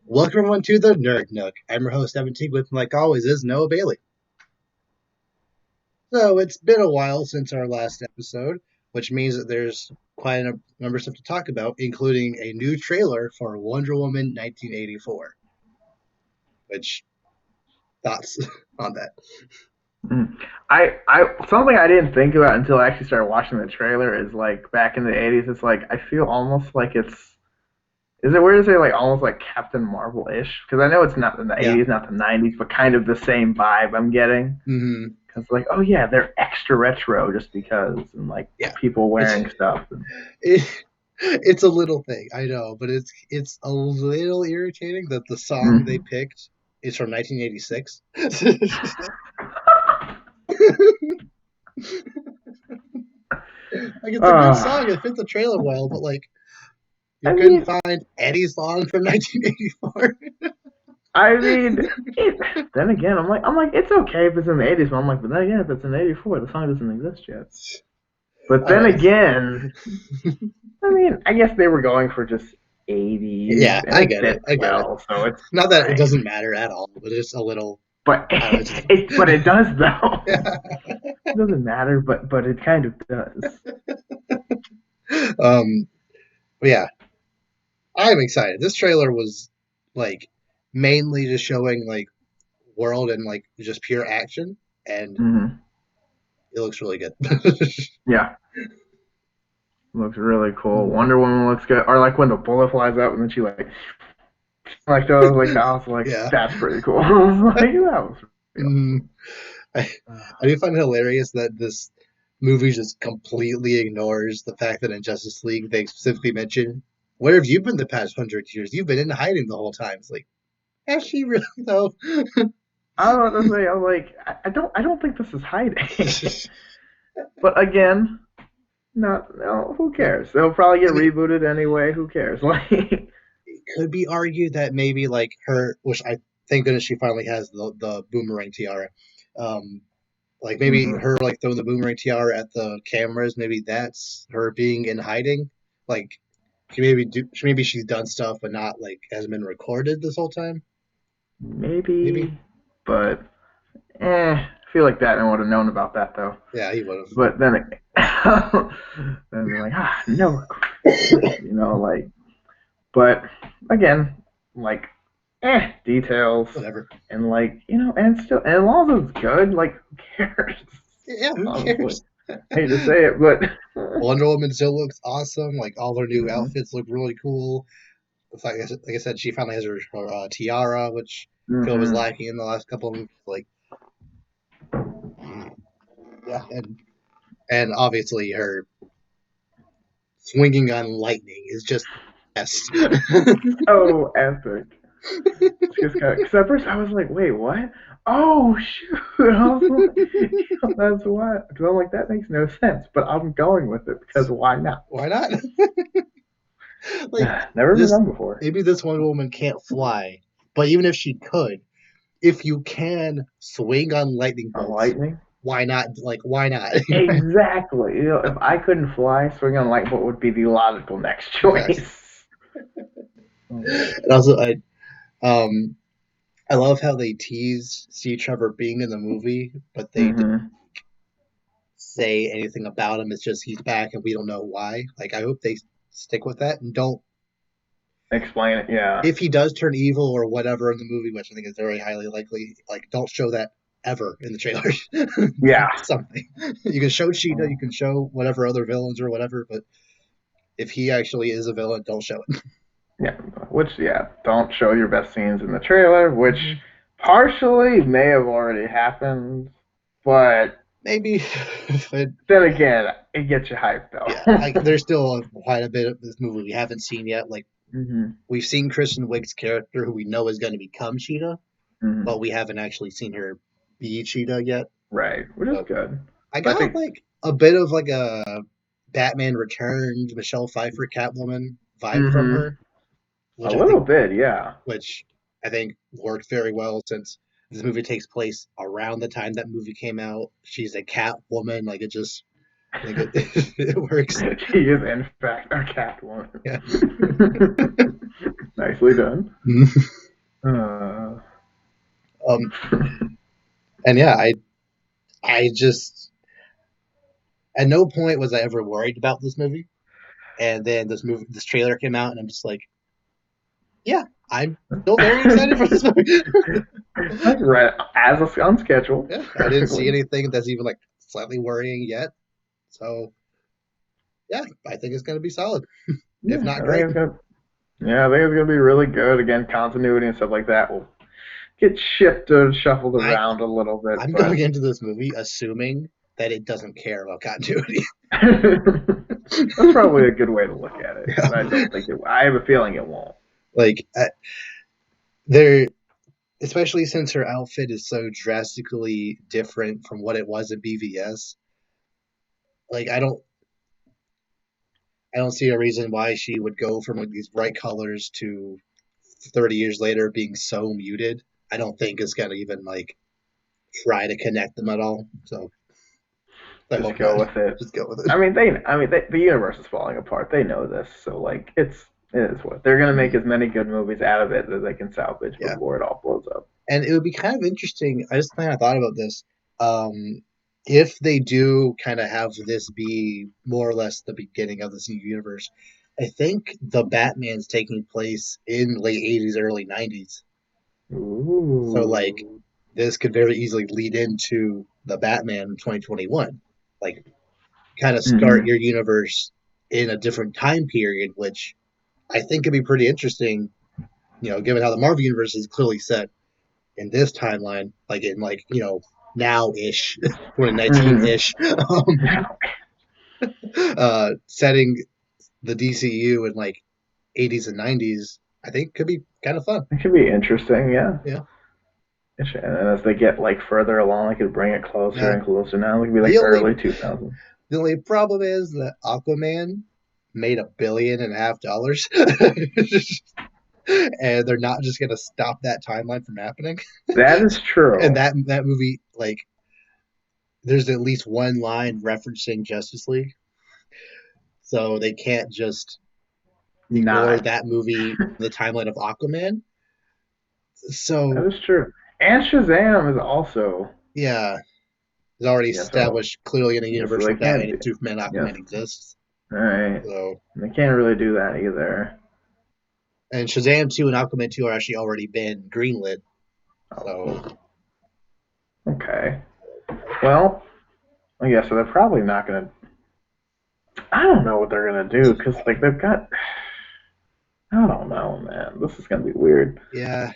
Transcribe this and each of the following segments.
Welcome everyone to the Nook. I'm your host Evan Teague. With me, like always, is Noah Bailey. So it's been a while since our last episode, which means that there's quite a number of stuff to talk about, including a new trailer for Wonder Woman 1984. Which thoughts on that? Mm. I something I didn't think about until I actually started watching the trailer is like back in the '80s. It's like I feel almost like is it weird to say like almost like Captain Marvel ish? Because I know it's not the Yeah. '80s, not the '90s, but kind of the same vibe I'm getting. Mm-hmm. Because like oh yeah, they're extra retro just because and like Yeah. people It's wearing stuff. And, it, it's a little thing, I know, but it's a little irritating that the song they mm. picked is from 1986. Like it's a good song. uh, It fit the trailer well, but like you I couldn't mean, find Eddie's song from 1984. I mean, it, then again, I'm like, it's okay if it's in the '80s, but I'm like, but then again, if it's in '84, the song doesn't exist yet. But All then right. again, I mean, I guess they were going for just '80s, Yeah, and I it get it. fits I get it. well, so it's Not that it fine. doesn't matter at all, but it's a little. But I don't know. It's just. but it does though. Yeah. It doesn't matter, but it kind of does. um. But yeah, I'm excited. This trailer was like mainly just showing like world and like just pure action, and hmm it looks really good. Yeah, looks really cool. Mhm. Wonder Woman looks good, or like when the bullet flies out and then she like those like that. I was like, Yeah. that's pretty cool. I was like, that was pretty Mm. awesome. I, I do find it hilarious that this movie just completely ignores the fact that in Justice League they specifically mention, "Where have you been the past 100 years? You've been in hiding the whole time." It's like, actually, really though. I was about to say, I was like, I don't think this is hiding. But again, no, who cares? They'll probably I get mean, rebooted anyway. Who cares? Like, it could be argued that maybe like her, which I thank goodness she finally has the boomerang tiara. Um, like maybe hmm her like throwing the boomerang tiara at the cameras. Maybe that's her being in hiding. Like maybe she's done stuff but not like hasn't been recorded this whole time. Maybe. maybe, but I feel like Batman would have known about that though. Yeah, he would have. But then, then they're like, no, like, but again, like, details, Whatever. and like, and still, and as long as it's good, like, who cares? Yeah, who Honestly, cares? hate to say it, but. Wonder Woman still looks awesome. Like all her new hmm outfits look really cool. Like I said, she finally has her tiara, which I feel was hmm lacking in the last couple of movies. Like, yeah, and obviously her swinging on lightning is just yes. Oh, epic. Because at first I was like, wait, what? Oh, shoot. I was like, that's what. Because I'm like, that makes no sense, but I'm going with it because why not? Why not? Like Never been this, done before. maybe this Wonder Woman can't fly, but even if she could, if you can swing on lightning On bolts, lightning? why not? Like, why not? Exactly. If I couldn't fly, swing on light, what would be the logical next Exactly. choice? And also, um, I love how they tease Steve Trevor being in the movie, but they didn't hmm say anything about him. It's just he's back and we don't know why. Like, I hope they stick with that and don't. Explain it, yeah. If he does turn evil or whatever in the movie, which I think is very highly likely, like, don't show that ever in the trailers. Yeah. Something. You can show Cheetah, you can show whatever other villains or whatever, but if he actually is a villain, don't show it. Yeah. Which, yeah, don't show your best scenes in the trailer, which Mhm. partially may have already happened, but Maybe, but then again, it gets you hyped yeah, though. there's still quite a bit of this movie we haven't seen yet. Like hmm we've seen Kristen Wiig's character, who we know is going to become Cheetah, but hmm we haven't actually seen her be Cheetah yet. Right, which is So good. I But I got think like a bit of like a Batman Returns, Michelle Pfeiffer Catwoman vibe from hmm her, a which I little think bit, yeah. which I think worked very well since this movie takes place around the time that movie came out. She's a Catwoman, like it just like it, it works. She is in fact a Catwoman. Yeah. Nicely done. um, Uh, and yeah, I just at no point was I ever worried about this movie. And then this trailer came out, and I'm just like, yeah, I'm still very excited for this movie. like right as a, on schedule, Yeah, I didn't see perfectly. anything that's even like slightly worrying yet. So yeah, I think it's gonna be solid, if Yeah, not I think great. it's gonna. Yeah, I think it's gonna be really good. Again, continuity and stuff like that will get shifted, shuffled I around a little bit, I'm going but into this movie assuming that it doesn't care about continuity. that's probably a good way to look at it. Yeah. But I don't think it. I have a feeling it won't. Like there, especially since her outfit is so drastically different from what it was in BVS. Like I don't see a reason why she would go from like these bright colors to 30 years later being so muted. I don't think it's gonna even like try to connect them at all. So I Just hope not. go with it. Just go with it. The universe is falling apart. They know this, so like it is what they're gonna make as many good movies out of it as they can salvage Yeah, before it all blows up. and it would be kind of interesting. I just kind of thought about this. If they do kind of have this be more or less the beginning of this new universe, I think the Batman's taking place in late 80s, early 90s. So like Ooh. this could very easily lead into the Batman in 2021. Like kind of start Mm-hmm. your universe in a different time period, which I think could be pretty interesting, given how the Marvel universe is clearly set in this timeline, like in like, now ish, 2019 Mm-hmm. ish, setting the DCU in like 80s and 90s, I think could be kind of fun. It could be interesting, yeah. Yeah. And then as they get like further along, they could bring it closer Yeah. and closer. Now it could be The like only early 2000s. the only problem is that Aquaman made $1.5 billion, and they're not just gonna stop that timeline from happening. That is And true. that movie, like, there's at least one line referencing Justice League, so they can't just ignore Not. that movie from the timeline of Aquaman. That So is true. And Shazam is also yeah, it's already so established clearly in a so universe they where can't Batman do and Superman yes. Aquaman exists. All right. So They can't really do that either. and Shazam 2 and Aquaman 2 are actually already been greenlit. So Oh, okay. Well, I guess so. They're probably not gonna. I don't know what they're gonna do because like they've got. I don't know, man. This is gonna be weird. yeah,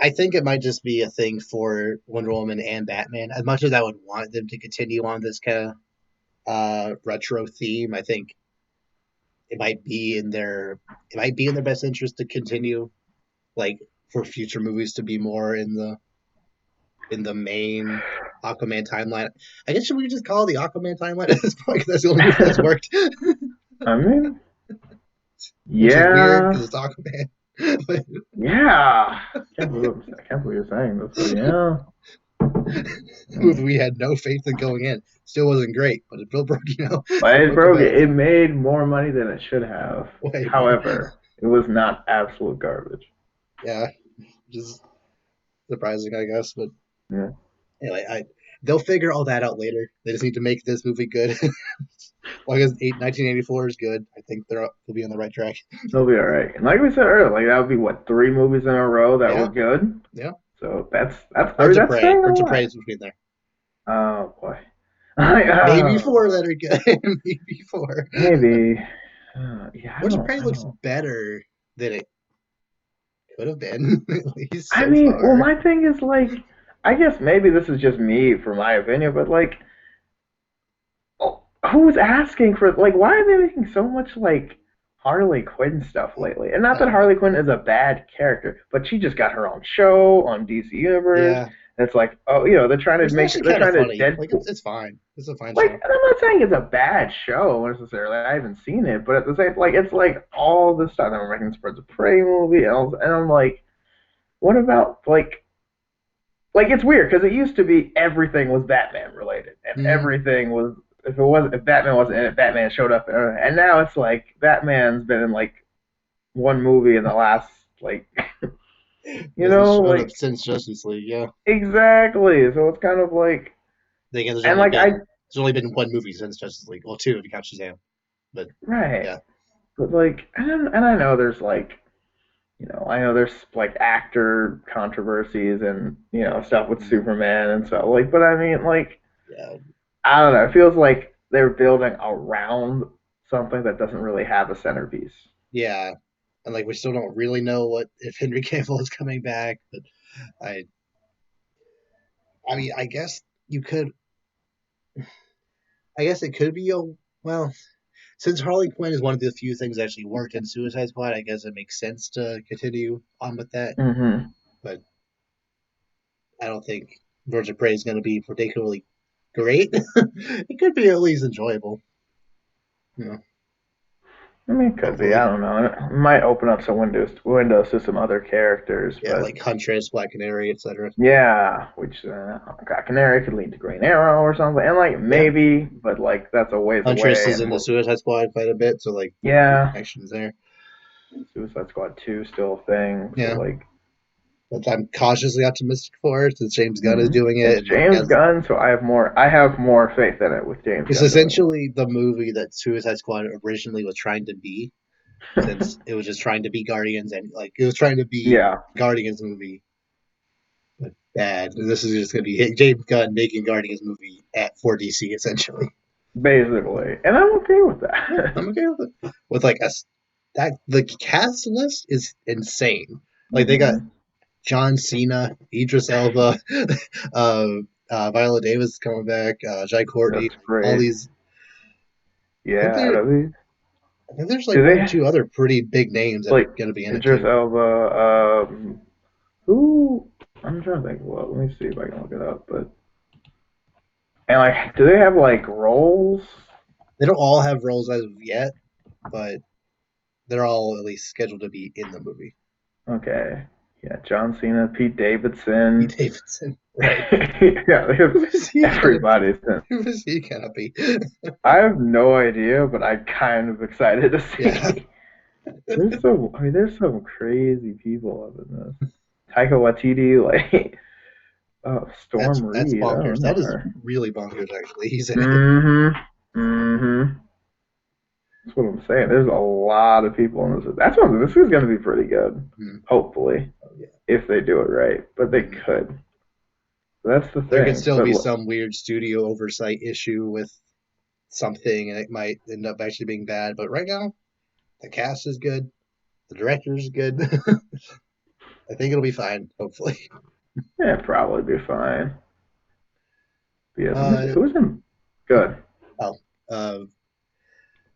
I think it might just be a thing for Wonder Woman and Batman. As much as I would want them to continue on this kind of retro theme, I think it might be in their best interest to continue, like, for future movies to be more in the main Aquaman timeline. I guess should we just call it the Aquaman timeline at this point? Because that's the only movie that's worked, I mean, which is weird because yeah, it's Aquaman. But yeah. I can't believe you're saying this, but yeah. movie Hmm. we had no faith in going in. Still wasn't great, but it still broke, But it broke the broke it. bank It made more money than it should have. way more. However, it was not absolute garbage. Yeah, just surprising, I guess. But Yeah. anyway, they'll figure all that out later. They just need to make this movie good. As long as 1984 is good, I think they'll be on the right track. They'll be all right. And like we said earlier, like that would be what 3 movies in a row that were Yeah, good. yeah. So that's I mean that's saying a Birds of Prey lot. is between there. Oh boy. Like, Maybe four that are good. Maybe four. maybe. Yeah, Birds of Prey I looks don't. better than it could have been, at least I so mean, well, far. my thing is like, I guess maybe this is just me for my opinion, but like, oh, who's asking for like, why are they making so much like Harley Quinn stuff lately? And not that Harley Quinn is a bad character, but she just got her own show on DC Universe. Yeah, And it's like, oh, it's actually they're kind of trying to funny. Like Deadpool. it's fine. It's a fine Like, show. and I'm not saying it's a bad show necessarily. I haven't seen it, but at the same, like, it's like all this stuff. I'm making this Birds of Prey movie, and I'm like, what about like it's weird because it used to be everything was Batman related, and Mm-hmm. everything was if Batman wasn't in it, Batman showed up, and now it's like Batman's been in like one movie in the last like you Hasn't know shown up like since Justice League. Yeah, exactly. So it's kind of like again, and like I there's only been one movie since Justice League. Well, two if you count Shazam. But right, yeah, but like and I know there's like I know there's like actor controversies and stuff with mm, Superman and so like, but I mean like yeah, I don't know. It feels like they're building around something that doesn't really have a centerpiece. yeah. And like we still don't really know what if Henry Cavill is coming back. But I, I mean, you could. I guess it could be a well. Since Harley Quinn is one of the few things that actually worked in Suicide Squad, I guess it makes sense to continue on with that. Mm-hmm. But I don't think Birds of Prey is going to be particularly great. It could be at least enjoyable. You know, I mean, it could be. I hopefully. don't know. It might open up some windows to some other characters, Yeah, but like Huntress, Black Canary, etc. yeah, which Canary could lead to Green Arrow or something, and like Yeah, maybe, but like that's a ways Huntress away. is And in the Suicide Squad quite a bit, so like there could be yeah, connections there. Suicide Squad 2 still a thing, so Yeah, like but I'm cautiously optimistic for it since James Gunn is doing it's it, and he James has. Gunn, so I have more faith in it with James It's Gunn doing essentially the movie that Suicide Squad originally was trying to be, it. since it was just trying to be Guardians and like it was trying to be Yeah, Guardians movie, but bad. And this is just going to be James Gunn making Guardians movie at for DC essentially. basically, and I'm okay with Yeah, that. I'm okay with it. With like a that the cast list is insane. Like they got hmm John Cena, Idris Elba, uh, Viola Davis is coming back, Jai Courtney, That's all great. these. I think Yeah, there, I mean, I think there's like do one or they two other pretty big names that are like going to be in it Idris too. Elba? Who? I'm trying to think. Well, let me see if I can look it up. But and like, do they have like roles? They don't all have roles as of yet, but they're all at least scheduled to be in the movie. Okay, yeah, John Cena, Pete Pete Davidson. Davidson, right? Yeah, they have Who is he gonna be? everybody. Who is he gonna be? I have no idea, but I'm kind of excited to Yeah, see. There's some crazy people up in this. Taika Waititi, like, oh, Storm that's Reed. I bonkers. don't know That is her. really bonkers. Actually, he's in it. Mm-hmm. Mm-hmm. That's what I'm saying. There's a lot of people in this. This is going to be pretty good. Hmm. Hopefully, Oh, yeah. if they do it right. But they Hmm. could. That's the There could thing. still But be some weird studio oversight issue with something, and it might end up actually being bad. But right now, the cast is good. The director is good. I think it'll be fine. Hopefully. yeah, probably be fine. But yeah, Uh, who's in? Good. oh, uh,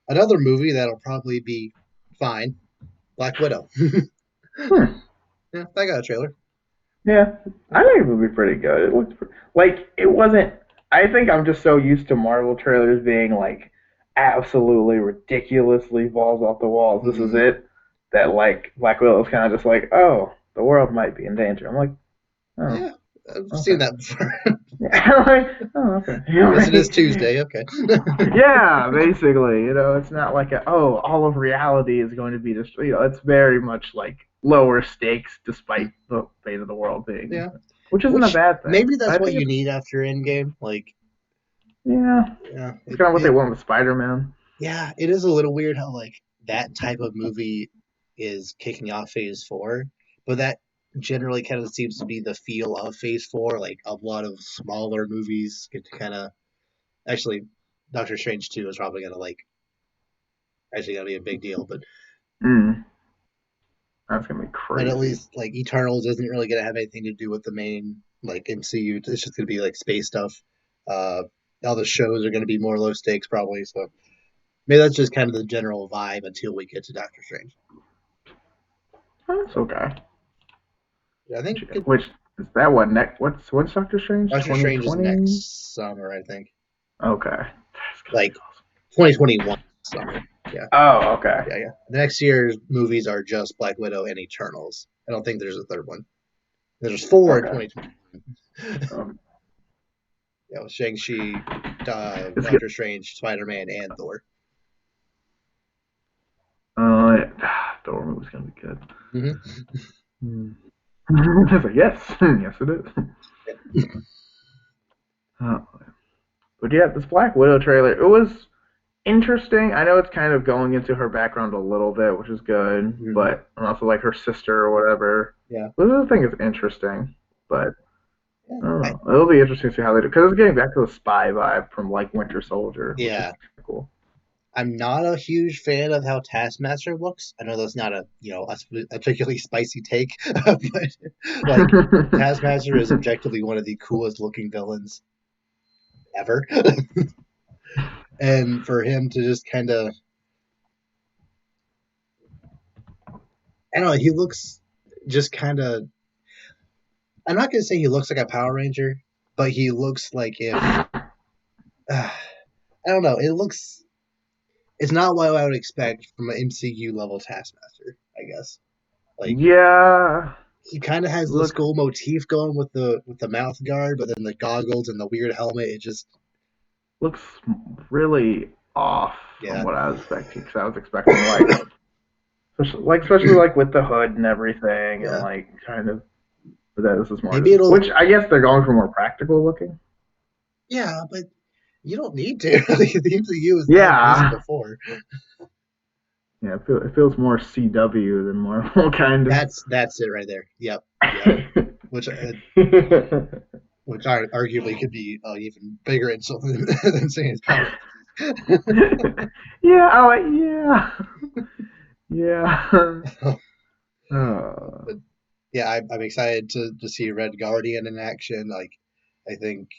another movie that'll probably be fine. Black Widow. Hmm. Yeah, I got a trailer. Yeah, I think it would be pretty good. It looked like it wasn't. I think I'm just so used to Marvel trailers being like absolutely ridiculously balls off the walls. This is Mm, it. That like Black Widow was kind of just like, oh, the world might be in danger. I'm like, oh, yeah, I've seen okay. that before. I'm like, oh, okay. Yes, it is Tuesday. Okay. Yeah, basically, it's not like all of reality is going to be just, it's very much like lower stakes despite the fate of the world being, Yeah, which isn't a which bad thing. maybe that's I what think you it's, need after Endgame. Like, yeah, yeah, it's kind of what they want with Spider-Man. yeah, it is a little weird how like that type of movie is kicking off Phase Four, but that generally kind of seems to be the feel of Phase Four. Like a lot of smaller movies get to kind of actually. Doctor Strange 2 is probably gonna like actually gonna be a big deal, Mm, that's gonna be but at crazy. least like Eternals isn't really gonna have anything to do with the main like MCU. It's just gonna be like space stuff. Uh, all the shows are gonna be more low stakes probably. So maybe that's just kind of the general vibe until we get to Doctor Strange. That's okay. I think Which is that one next? What's Doctor Strange? Doctor Strange is 2020. next summer. I think Okay, that's gonna be like 2021 summer. Yeah, awesome. Oh, okay. yeah. The next year's movies are just Black Widow and Eternals. I don't think there's a third one. There's four in Okay. 2021. Um, Shang Chi, it's good. Doctor Strange, Spider Man, and Thor. Uh, Thor movie's gonna be good. Mm-hmm. Hmm. It's like, yes, yes it is. Oh. But yeah, this Black Widow trailer, it was interesting. I know it's kind of going into her background a little bit, which is good, Mm-hmm. but and also like her sister or whatever. Yeah. This other thing is interesting, but Yeah. I don't know. It'll be interesting to see how they do because it's getting back to the spy vibe from like Winter Soldier, which is Yeah. cool. I'm not a huge fan of how Taskmaster looks. I know that's not a particularly spicy take, but like Taskmaster is objectively one of the coolest looking villains ever, and for him to just kind of, I don't know, he looks just kind of. I'm not gonna say he looks like a Power Ranger, but he looks like if I don't know. It looks. It's not what I would expect from an MCU level Taskmaster. I guess like Yeah, he kind of has the looks skull motif going with the mouth guard, but then the goggles and the weird helmet. It just looks really off from yeah what I was expecting because I was expecting like especially like with the hood and everything and yeah. like kind of but that this is more Maybe just it'll which I guess they're going for more practical looking. yeah, but you don't need to. The MCU has had this Yeah, before. yeah, it feels more CW than Marvel kind of. That's it right there. Yep, yep. Which which arguably could be even bigger insult than saying it's Power Yeah, oh yeah, yeah. Uh, But yeah, I'm excited to see Red Guardian in action. Like, I think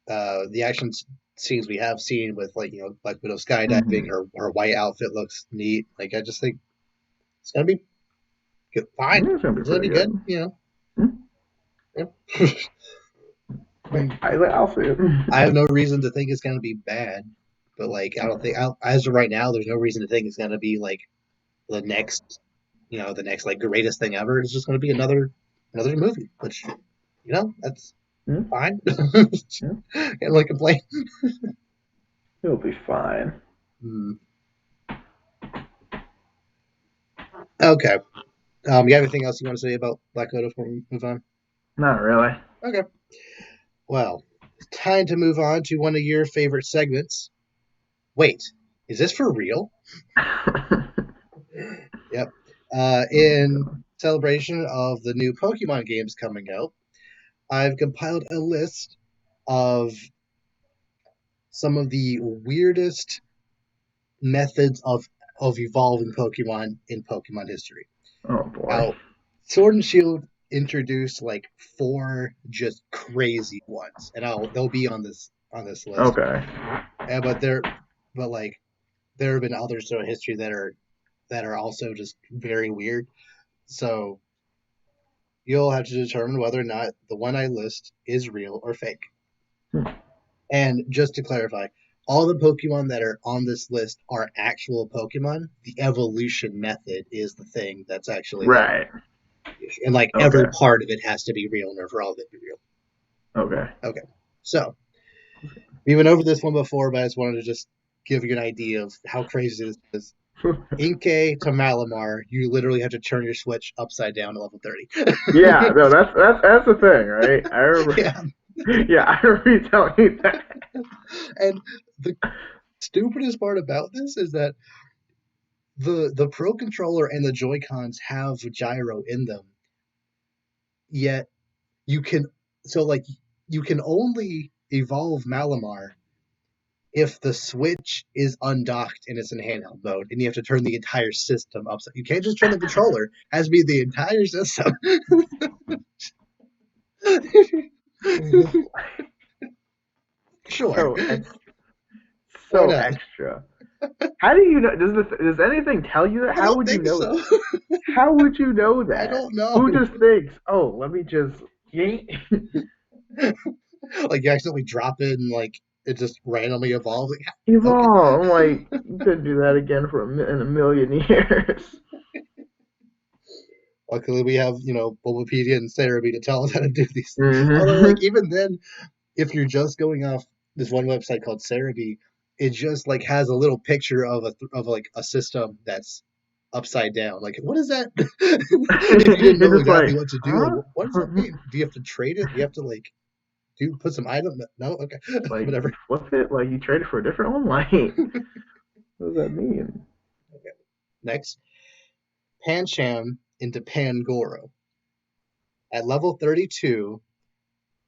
the action scenes we have seen with like Black Widow skydiving, mhm. her white outfit looks neat. Like, I just think it's gonna be good. Fine. It's gonna be It's gonna pretty be good. good. Yeah. I'll see it. I have no reason to think it's gonna be bad, but like I don't think as of right now, there's no reason to think it's gonna be like the next, the next like greatest thing ever. It's just gonna be another movie, which that's Hmm? fine. Yeah, Can't really complain. it'll be fine. Hmm. Okay. You have anything else you want to say about Black Widow before we move on? Not really. Okay. Well, it's time to move on to one of your favorite segments. Wait, is this for real? Yep. Oh In god. celebration of the new Pokemon games coming out, I've compiled a list of some of the weirdest methods of evolving Pokemon in Pokemon history. Oh boy. Now, Sword and Shield introduced like four just crazy ones, and they'll be on this list. Okay. But like there have been others throughout history that are also just very weird. So you'll have to determine whether or not the one I list is real or fake. Hmm. And just to clarify, all the Pokemon that are on this list are actual Pokemon. The evolution method is the thing that's actually like, Right. and like every Okay. part of it has to be real in order for all of it to be real. Okay. Okay, so we went over this one before, but I just wanted to just give you an idea of how crazy this is. Inkay to Malamar, you literally have to turn your switch upside down to level 30. Yeah, no, that's the thing, right? I remember. Yeah, Yeah, I remember you telling me that. and the stupidest part about this is that the Pro Controller and the Joy Cons have gyro in them, yet you can like you can only evolve Malamar if the switch is undocked and it's in handheld mode, and you have to turn the entire system upside. You can't just turn the controller; it has to be the entire system. Sure, So why so not? extra. How do you know? Does anything tell you that? I How don't would you think know so. that? How would you know I that? don't know. Who just thinks, oh, let me just yeet? Like you accidentally drop it and like it just randomly evolves. Like, okay. Evolve. I'm like, you couldn't do that again for in a million years. Luckily, we have Bulbapedia and Cerebi to tell us how to do these things. Although, like Hmm. even then, if you're just going off this one website called Cerebi, it just like has a little picture of like a system that's upside down. Like, what is that? If you didn't know You're just exactly like, what to do, like, huh? what does that mean? Do you have to trade it? Do you have to like do put some item? No, okay, Like you whatever. flip it, like you trade it for a different one. Like, what does that mean? Okay. Next, Pancham into Pangoro. At level 32,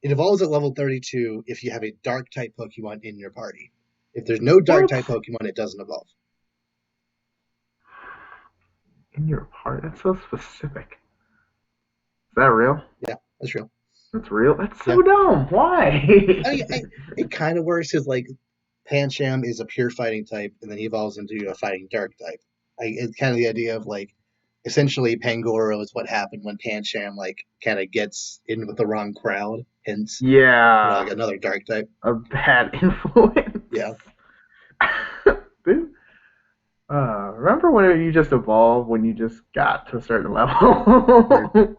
it evolves at level 32 if you have a dark type Pokemon in your party. If there's no dark What? type Pokemon, it doesn't evolve. In your heart? That's so specific. Is that real? Yeah, that's real. That's real? That's Yeah. so dumb. I mean, Why? it kind of works because like Pancham is a pure fighting type, and then he evolves into a fighting dark type. It's kind of the idea of like essentially Pangoro is what happened when Pancham like kind of gets in with the wrong crowd, hence like Yeah, another dark type. a bad influence. Yeah, Dude, remember when you just evolved when you just got to a certain level? weird.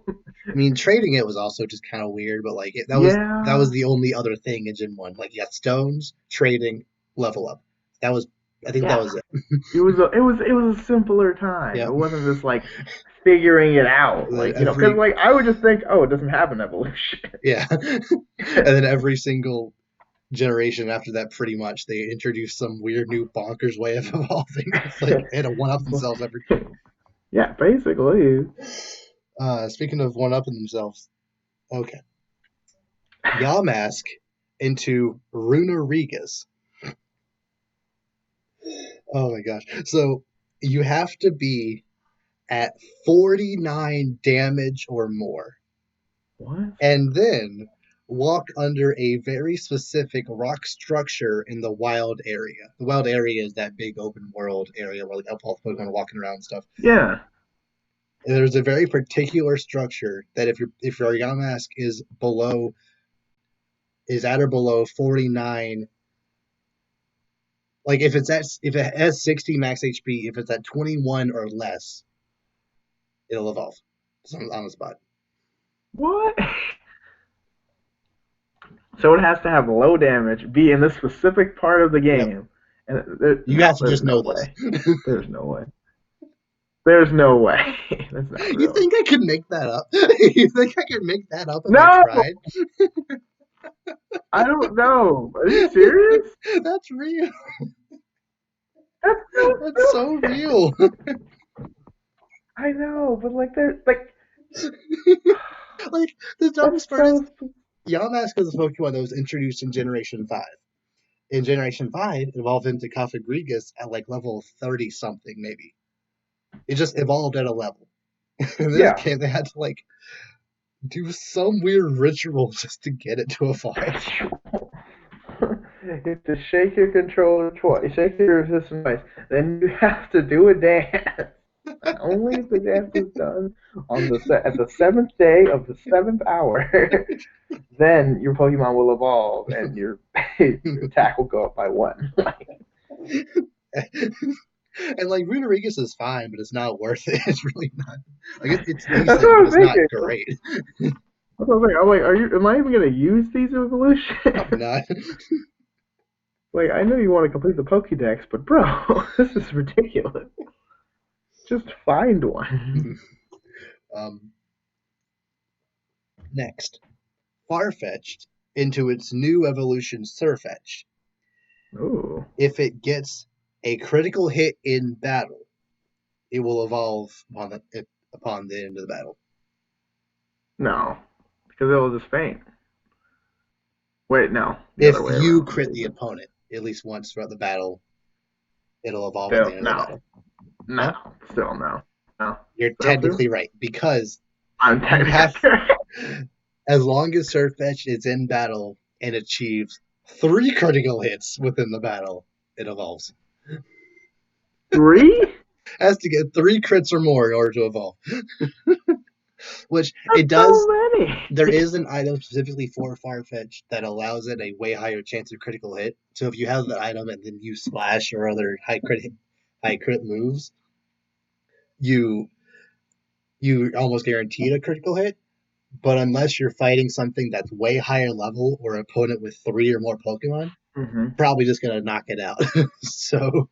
I mean, trading it was also just kind of weird, but like that was Yeah, the only other thing in Gen 1. Like you got stones, trading, level up. That was I think that yeah. was it. It was a simpler time. Yeah. It wasn't this like figuring it out, And then like because every like I would just think, oh, it doesn't have an evolution. yeah. And then every single generation after that, pretty much they introduced some weird new bonkers way of evolving. It's like they had to one up themselves every time. Yeah, basically. Speaking of one upping themselves, okay. Yamask into Runerigas. Oh my gosh. So you have to be at 49 damage or more, What? and then walk under a very specific rock structure in the wild area. The wild area is that big open world area where like all the Pokemon are walking around and stuff. Yeah. And there's a very particular structure that if your Yamask is at or below 49, like if it has 60 max HP, if it's at 21 or less, it'll evolve. It's on the spot. What? So it has to have low damage, be in this specific part of the Yep. game, and You have to there's just no know this. way. There's no way. There's no way. That's not You real. think I could make that up? You think I could make that up if I No, tried? I don't know. Are you serious? That's real. That's so That's so stupid. real. I know, but like there's like Like the that's dumbest part is so. Yamask is a Pokemon that was introduced in Generation 5. In Generation 5, it evolved into Cofagrigus at like level 30 something, maybe. It just evolved at a level. In this Yeah. game, they had to like do some weird ritual just to get it to evolve. You have to shake your controller twice, shake your system twice, then you have to do a dance. And only if the dance is done on at the seventh day of the seventh hour, then your Pokemon will evolve and your your attack will go up by one. And like Runerigus is fine, but it's not worth it. It's really not. Like it's That's decent, what I but was it's not thinking. great. That's what I was thinking. I'm like, are you? Am I even gonna use these evolutions? Probably not. Like, I know you want to complete the Pokédex, but bro, this is ridiculous. Just find one. um, Next, Farfetch'd into its new evolution Surfetch'd. Ooh, If it gets a critical hit in battle, it will evolve upon the end of the battle. no, because it'll just faint. Wait, no, the If other way you around. crit the opponent at least once throughout the battle, it'll evolve at the Still, end of the no, battle. no, No, still no, no. you're Still true. technically right because I'm you have, technically right. as long as Surfetch is in battle and achieves 3 critical hits within the battle, it evolves. Three? Has to get 3 crits or more in order to evolve. Which That's it so does. There many. is an item specifically for Farfetch that allows it a way higher chance of critical hit. So if you have the item and then use Slash or other high crit moves, you you almost guaranteed a critical hit. But unless you're fighting something that's way higher level or an opponent with 3 or more Pokemon, Mm-hmm. probably just gonna knock it out. So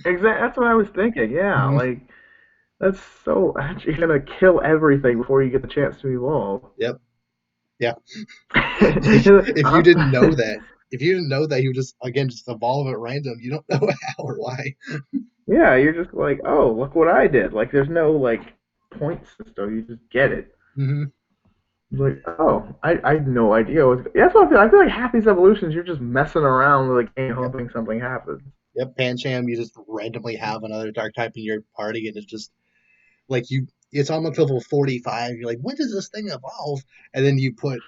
Exactly. That's what I was thinking. Yeah, mm, like That's so. You're gonna kill everything before you get the chance to evolve. Yep. Yeah. if you didn't know that, if you didn't know that you just again just evolve at random, you don't know how or why. Yeah, you're just like, oh, look what I did. Like, there's no like point system. You just get it. Hmm. It's like, oh, I had no idea. That's what I feel. I feel like half these evolutions, you're just messing around with the game, Yep. hoping something happens. Yep. Pancham, you just randomly have another dark type in your party, and it's just like you. It's almost level 45. You're like, when does this thing evolve? And then you put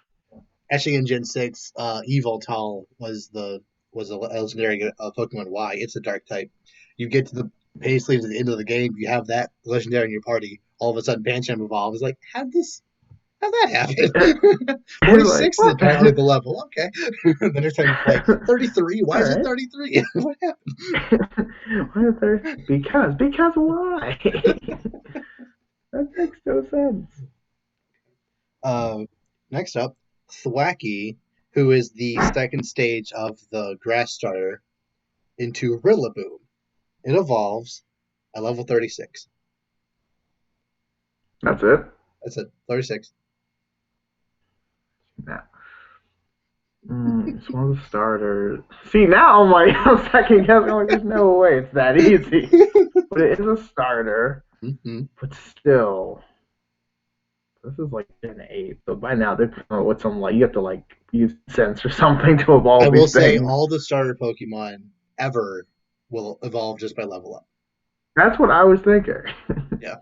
actually in Gen 6, Evoltal was a legendary Pokemon Y. It's a dark type. You get to the basically to the end of the game, you have that legendary in your party. All of a sudden, Bancham evolves. Like, how'd that happen? Like 46 is what? apparently the level. Okay. The next time you play 33. Why All is it right. 33? What Why is there? Because why? That makes no sense. happened? Next up, Thwacky, who is the second stage of the grass starter, into Rillaboom. It evolves at level 36. That's it. That's it. 36. Yeah. It's one of the starters. See, now I'm like, I'm second guessing. I'm like, there's no way it's that easy. But it is a starter. Mm-hmm. But still, this is like Gen 8. So by now, they're coming out with some, like, you have to, like, use sense or something to I evolve will these say things. all the starter Pokemon ever will evolve just by level up. That's what I was thinking. Yeah.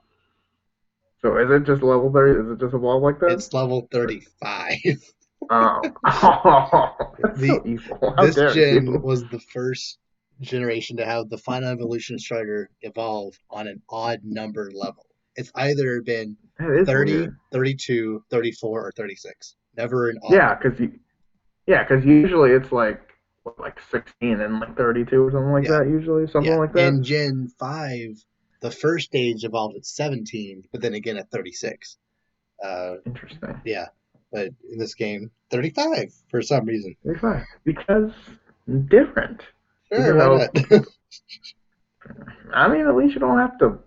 So is it just level 30? Is it just evolve like that? It's level 35. Oh. Oh, that's the so evil. How This dare gen you? was the first generation to have the final evolution starter evolve on an odd number level. It's either been That is 30, weird. 32, 34, or 36. Never an odd Yeah, number. because usually it's like what, like 16 and like 32 or something like Yeah. that. Usually something Yeah. like that. In Gen 5, the first stage evolved at 17, but then again at 36. Uh, Interesting. yeah. But in this game, 35 for some reason. 35 because different. Sure, Even why though, not? I mean, at least you don't have to.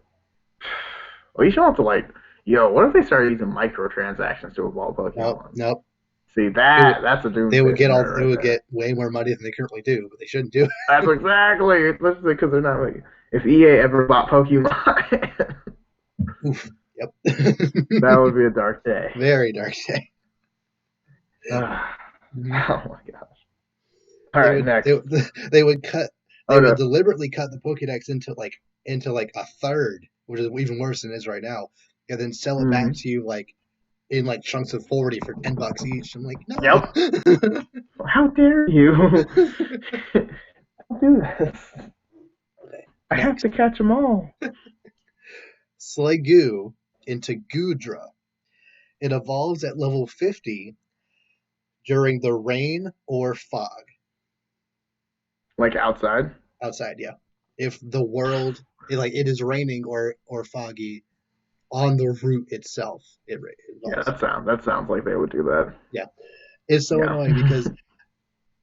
At least you don't have to like. Yo, what if they started using microtransactions to evolve Nope, Pokemon? nope. See They would that's a doomsday scenario they right would there. get way more money than they currently do, but they shouldn't do That's exactly, especially because they're not like. If EA ever bought Pokemon, it. Oof. Yep. that would be a dark day. Very dark day. Oh Mhm. my gosh. All They right, would next. they would cut they Oh would no. deliberately cut the Pokédex into like a third, which is even worse than it is right now, and then sell it back Mm-hmm. to you like in like chunks of 40 for $10 each. I'm like, no. Yep. How dare you do this? Okay. I have Next, to catch them all. Sliggoo into Goodra. It evolves at level 50 during the rain or fog Like outside. outside. Yeah, if the world like it is raining or foggy on the route itself, it Yeah, evolves. that sounds like they would do that. Yeah, it's so Yeah. annoying because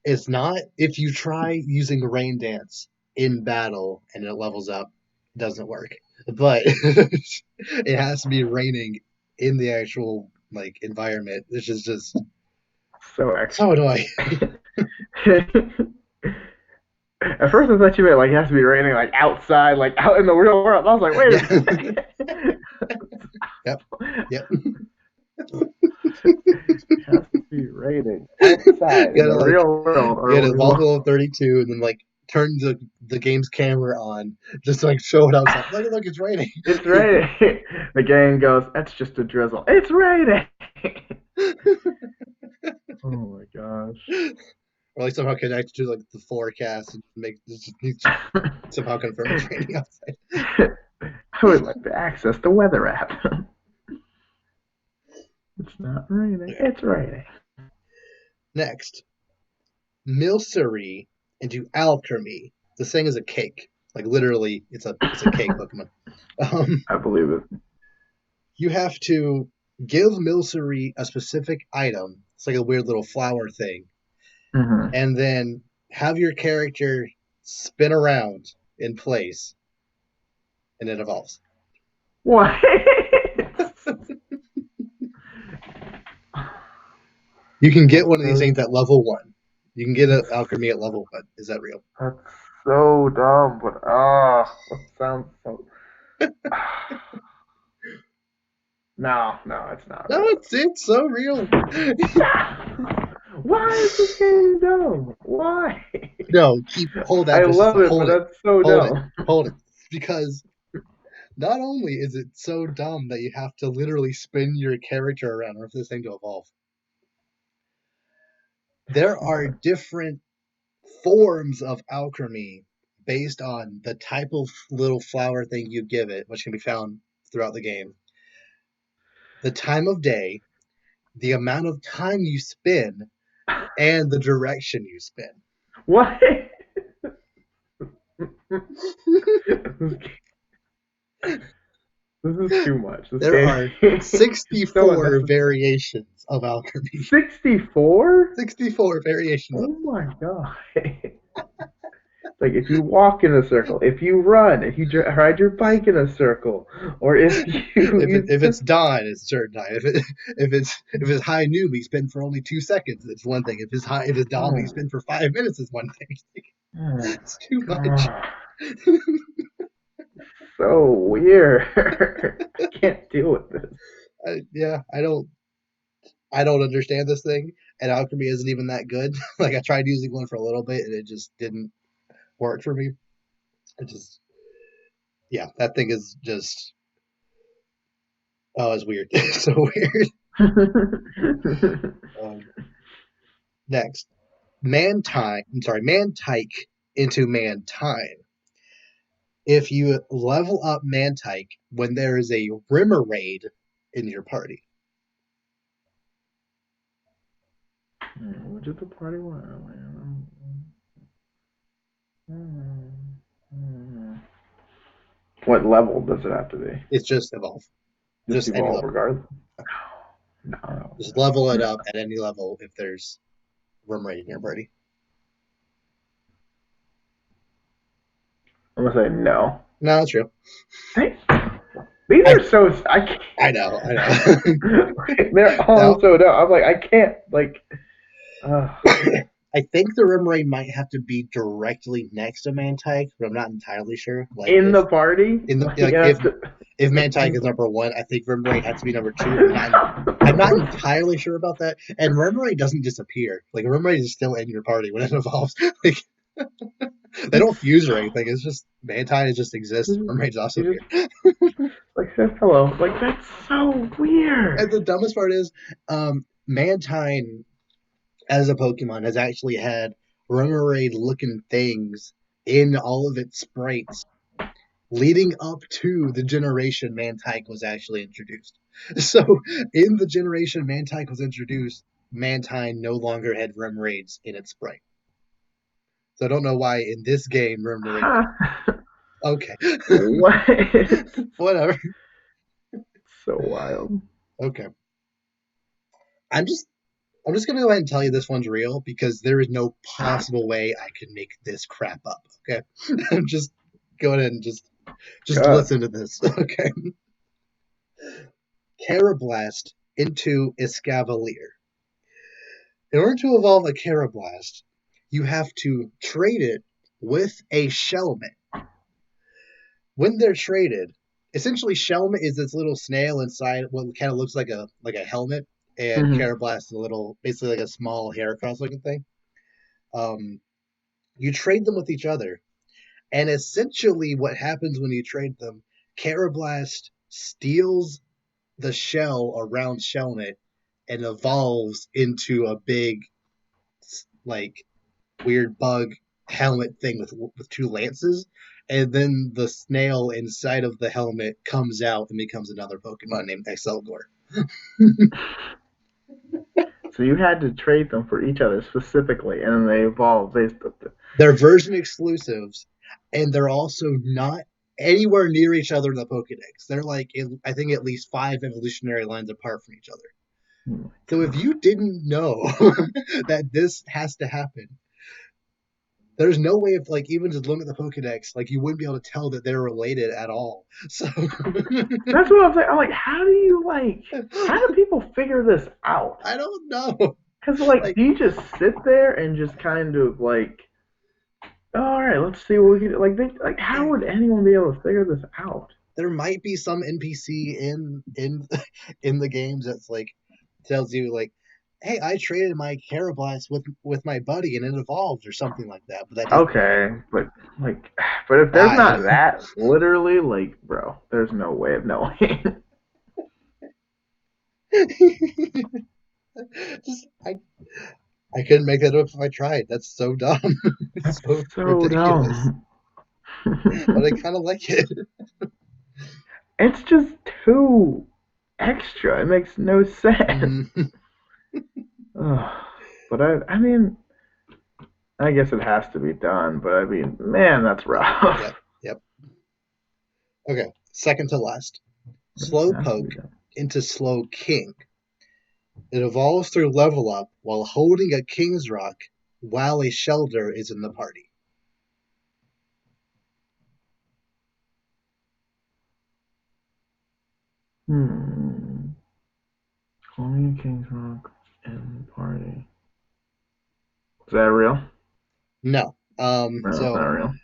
it's not if you try using rain dance in battle and it levels up, it doesn't work. But it has to be raining in the actual like environment, which is just So so extra. annoying. At first, I thought you meant like it has to be raining like outside, like out in the real world. I was like, wait Yeah. a second. Yep. Yep. It has to be raining outside in Gotta the like real world, get or a we level of will. 32 and then like turn the game's camera on just to like show it outside. Look, it's raining. It's raining. The game goes, that's just a drizzle. It's raining. Oh my gosh. Or like somehow connect to like the forecast and make just somehow confirm it's raining outside. I would like to access the weather app. It's not raining. Okay. It's raining. Next, Milcery into Alchemy. This thing is a cake. Like literally, it's a cake Pokemon. Um, I believe it. you have to give Milcery a specific item. It's like a weird little flower thing, Mm-hmm. and then have your character spin around in place, and it evolves. What? You can get That's one of these so things at level 1. You can get an alchemy at level 1. Is that real? that's so dumb, but that sounds so. No, no, it's not No, real. it's so real. Why is this game dumb? Why? No, hold that I just a love sec. it, but that's so Hold it, dumb. hold it. Because not only is it so dumb that you have to literally spin your character around for this thing to evolve, there are different forms of alchemy based on the type of little flower thing you give it, which can be found throughout the game, the time of day, the amount of time you spin, and the direction you spin. What? This is too much. This There game are is so 64 unnecessary. variations of alchemy. 64? 64 variations of Oh my god. Like if you walk in a circle, if you run, if you ride your bike in a circle, or if you use if this. it's dawn, it's a certain time. If it's high noon, we spin for only 2 seconds. It's one thing. If it's dawn, we Oh, spin for 5 minutes. It's one thing. oh It's too much. god, so weird. I can't deal with this. Yeah, I don't understand this thing, and alchemy isn't even that good. Like I tried using one for a little bit, and it just didn't work for me. It just yeah, that thing is just it's weird. It's so weird. Um, next, man tyke into man time. If you level up Mantike when there is a Rimmer raid in your party. What did the party want? What level does it have to be? It's just evolve. Just Just any evolve level. regardless. No, no. Just level it up at any level if there's Rimmer raid in your party. I'm gonna say no. No, that's true. Hey, these I are so. I can't. I know, I know. They're all Now so dumb. I'm like, I can't. Like, uh, I think the Rimmer raid might have to be directly next to Mantike, but I'm not entirely sure. Like in if the party, in the like, like it has to. if Mantike is number 1, I think Rimmer raid has to be number 2. I'm not entirely sure about that. And Rimmer raid doesn't disappear. Like Rimmer raid is still in your party when it evolves. Like they don't It's fuse or anything. It's just Mantine just exists. you Rimmer raid's also just here. like says hello. Like that's so And weird. the dumbest part is, Mantine as a Pokemon has actually had Rimmer raid looking things in all of its sprites leading up to the generation Mantike was actually introduced. So, in the generation Mantike was introduced, Mantine no longer had Rim Raids in its sprite. So I don't know why in this game Rim Raid. Huh? Okay, What? It's whatever. so wild. Okay, I'm just I'm just gonna go ahead and tell you this one's real because there is no possible way I could make this crap up. Okay, I'm just go ahead and just God. listen to this. Okay, Carablast into Escavalier. In order to evolve a Carablast, you have to trade it with a Shelmet. When they're traded, essentially Shelmet is this little snail inside what kind of looks like a helmet, and Mm-hmm. Carablast is a little basically like a small Heracross looking thing. Um, you trade them with each other, and essentially what happens when you trade them, Carablast steals the shell around Shelmet and evolves into a big like weird bug helmet thing with two lances, and then the snail inside of the helmet comes out and becomes another Pokemon named Excelgor. So you had to trade them for each other specifically, and then they evolved based on the. They're version exclusives, and they're also not anywhere near each other in the Pokedex. They're like I think at least 5 evolutionary lines apart from each other. Oh So if you didn't know that this has to happen, there's no way of like even just looking at the Pokedex, like you wouldn't be able to tell that they're related at all. So That's what I'm saying. I'm like, how do you like? How do people figure this out? I don't know. Because like, Like do you just sit there and just kind of like, all right, let's see what we can do. Like, how would anyone be able to figure this out? there might be some NPC in in the games that's like tells you like, hey, I traded my Carablast with my buddy and it evolved or something like that. But that doesn't Okay, but like, but if there's why. not that, literally, like, bro, there's no way of knowing. Just I couldn't make that up if I tried. That's so dumb. That's It's so so ridiculous. dumb. But I kind of like it. It's just too extra. It makes no sense. Mhm. Ugh. But I mean, I guess it has to be done. But I mean, man, that's rough. Yep. Yep. Okay. Second to last. It has to be Slowpoke done. into Slow King. It evolves through level up while holding a King's Rock while a Shelter is in the party. Hmm. Calling King's Rock and party. Is that real? No. No, it's not So real.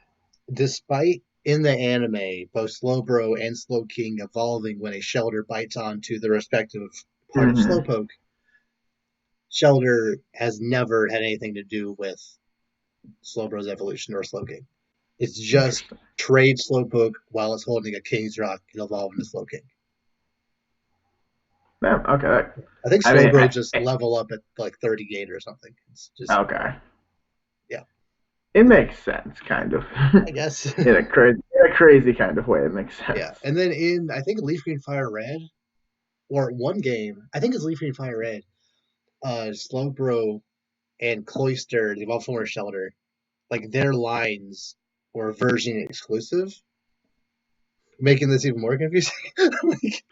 despite in the anime both Slowbro and Slow King evolving when a Shelter bites onto the respective part of Mm-hmm. Slowpoke, Shelter has never had anything to do with Slowbro's evolution or Slowking. It's just Interesting. trade Slowpoke while it's holding a King's Rock and evolve into Slowking. Yeah, okay. I think I mean, Slowbro just level up at like 38 or something. It's just okay. yeah, It makes sense, kind of. I guess. In a crazy kind of way, it makes Yeah, sense. and then in I think Leaf Green Fire Red or one game, I think it's Leaf Green Fire Red. Slowbro and Cloyster, the Evolved Former Shelter, like their lines were version exclusive, making this even more confusing. Like,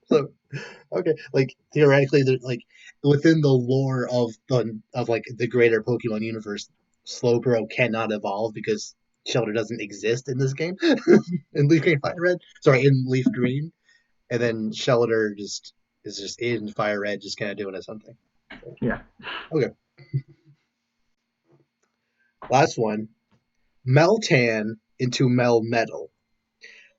so okay, like theoretically, like within the lore of like the greater Pokemon universe, Slowbro cannot evolve because Shelter doesn't exist in this game. In Leaf Green Fire Red, sorry, in Leaf Green, and then Shelter just is just in Fire Red, just kind of doing it something. So, Yeah. okay, last one. Meltan into Melmetal.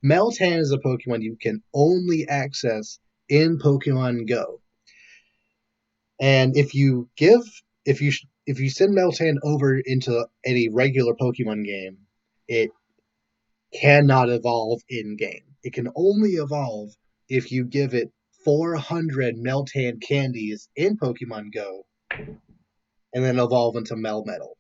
Meltan is a Pokemon you can only access in Pokemon Go. And if you send Meltan over into any regular Pokemon game, it cannot evolve in game. It can only evolve if you give it 400 Meltan candies in Pokemon Go and then evolve into Melmetal.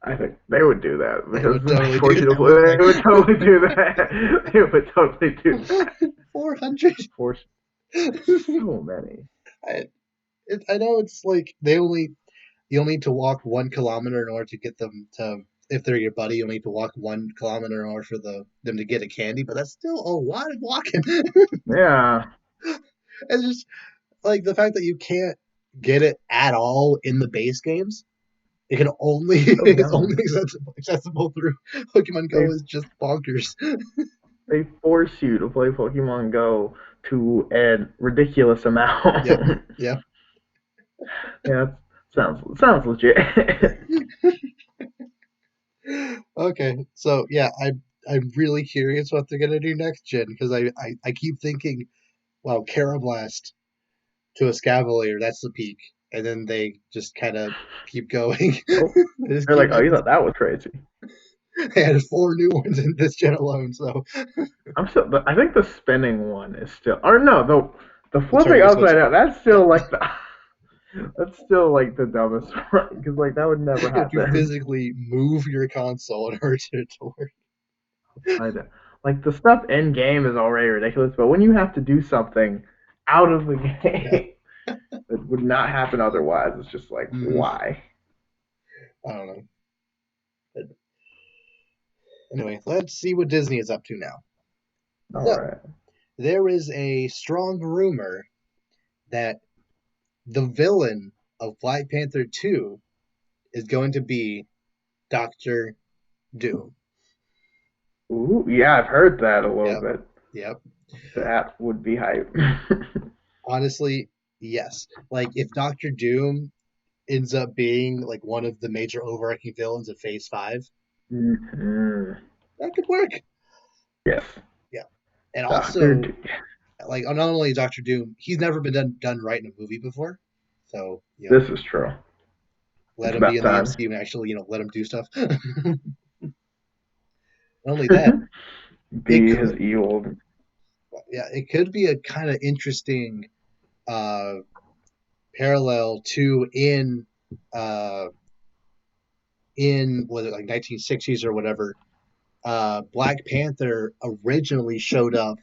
I think they would do that They because would they totally force do you to that, play. wouldn't They would they? totally do that. They would totally do that. 400? Force so many. I, I know it's like they only you'll need to walk 1 kilometer in order to get them to if they're your buddy, you'll need to walk 1 kilometer in order for them to get a candy, but that's still a lot of walking. Yeah. It's just like the fact that you can't get it at all in the base games. It can only So it's only dumb. accessible through Pokemon They Go is just bonkers. they force you to play Pokemon Go to a ridiculous Yep. amount. Yeah. Yeah, sounds legit. Okay. So yeah, I'm really curious what they're gonna do next gen because I keep thinking, wow, Carablast to a Scavalier, that's the peak. And then they just kind of keep going. Oh, They just they're keep like, oh, you making. thought that was crazy. They had 4 new ones in this gen alone, so I'm still. I think the spinning one is still, or no, the the flipping turning is what's upside down. That's yeah. still like the. That's still like the dumbest one because like that would never You have to happen. physically move your console in order to work. I don't- like the stuff in game is already ridiculous, but when you have to do something out of the Yeah. game that would not happen otherwise, it's just like Mm, why? I don't know. But anyway, let's see what Disney is up to now. All So right. there is a strong rumor that the villain of Black Panther 2 is going to be Doctor Doom. Ooh, yeah, I've heard that a little Yep. bit. Yep. That would be hype. Honestly, yes. Like if Doctor Doom ends up being like one of the major overarching villains of Phase 5, Hmm. that could work. Yes, Yeah. And Doctor. also, like not only Doctor Doom, he's never been done right in a movie before. So, This is true. let It's him be about in the time. MCU and actually, let him do stuff. Not only that, it Be his could evil. yeah, it could be a kind of interesting uh parallel to uh in was it like 1960s or whatever. Black Panther originally showed up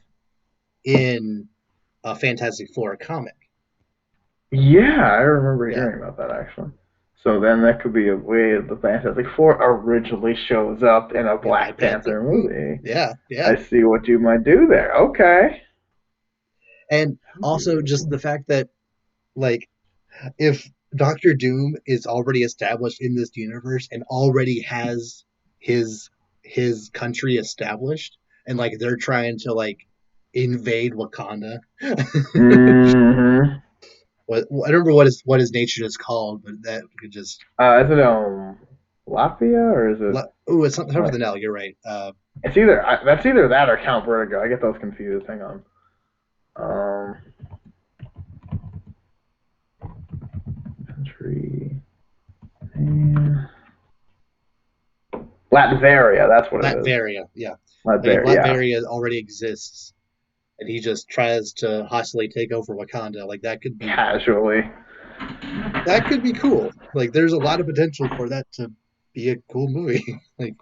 in a Fantastic Four comic. Yeah, I remember Yeah, hearing about that actually. So then that could be a way the Fantastic Four originally shows up in a in Black Black Panther. Panther movie. Yeah, yeah. I see what you might do there. Okay. And That would be also really just cool. the fact that like if Doctor Doom is already established in this universe and already has his his country established and like they're trying to like invade Wakanda. Mm-hmm. What I don't remember what his nation is called, but that could just Is it Latvia or is it oh, it's something with like an L. You're right. it's either that's either that or Count Vertigo. I get those confused. Hang on. Um, country name. Latveria. That's what it is. Latveria. Yeah, like if Latveria. Yeah. Latveria already exists and he just tries to hostily take over Wakanda, like Casually. that could be cool. Like there's a lot of potential for that to be a cool movie. Like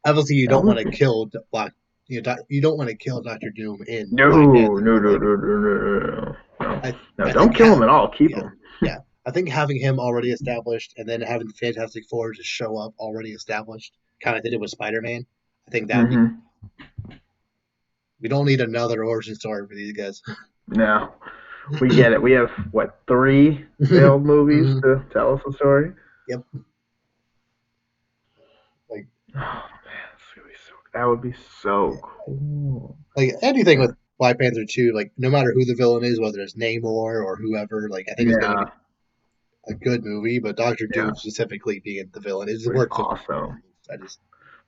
obviously you That don't want would to be. kill Black you don't want to kill Doctor Doom in No, Black no, Panther, no, but no, like no, no. No, I no, I don't think kill him at all. Keep yeah him. yeah I think having him already established and then having the Fantastic Four just show up already established, kind of like they did with Spider-Man. I think that would be Mm-hmm. we don't need another origin story for these guys. No, we get it. We have what 3 failed movies Mhm. to tell us the story. Yep. Like Oh man, that would be so yeah. cool. Like anything Yeah. with Black Panther 2, like no matter who the villain is, whether it's Namor or whoever, like I think it's going to be Yeah. a good movie. But Doctor Yeah. Doom specifically being the villain, it But it's works with the story. awesome. I just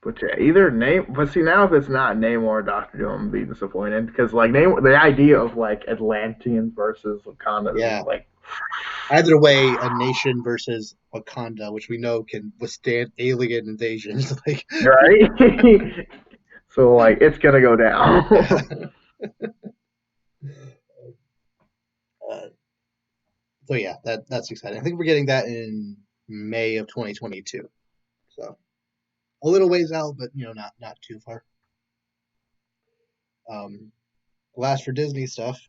But yeah, either name. But see, now if it's not Namor or Doctor Doom, I'm be disappointed because like Namor, the idea of like Atlanteans versus Wakanda is yeah. like Either way, a nation versus Wakanda, which we know can withstand alien invasions, like right. So like it's gonna go yeah. down. Uh, so yeah, that's exciting. I think we're getting that in May of 2022. So a little ways out, but not too far. Um, last for Disney stuff.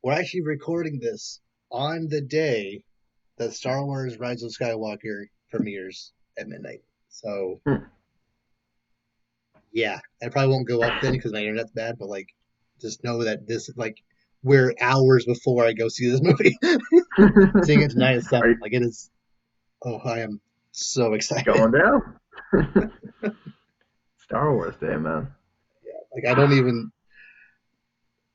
We're actually recording this on the day that Star Wars Rise of Skywalker premieres at midnight. So yeah, I probably won't go up then because my internet's bad. But like, just know that this like we're hours before I go see this movie. Seeing it tonight at Are 7. you Like it is. Oh, I am so excited. going down? Star Wars Day, man. Like I don't even.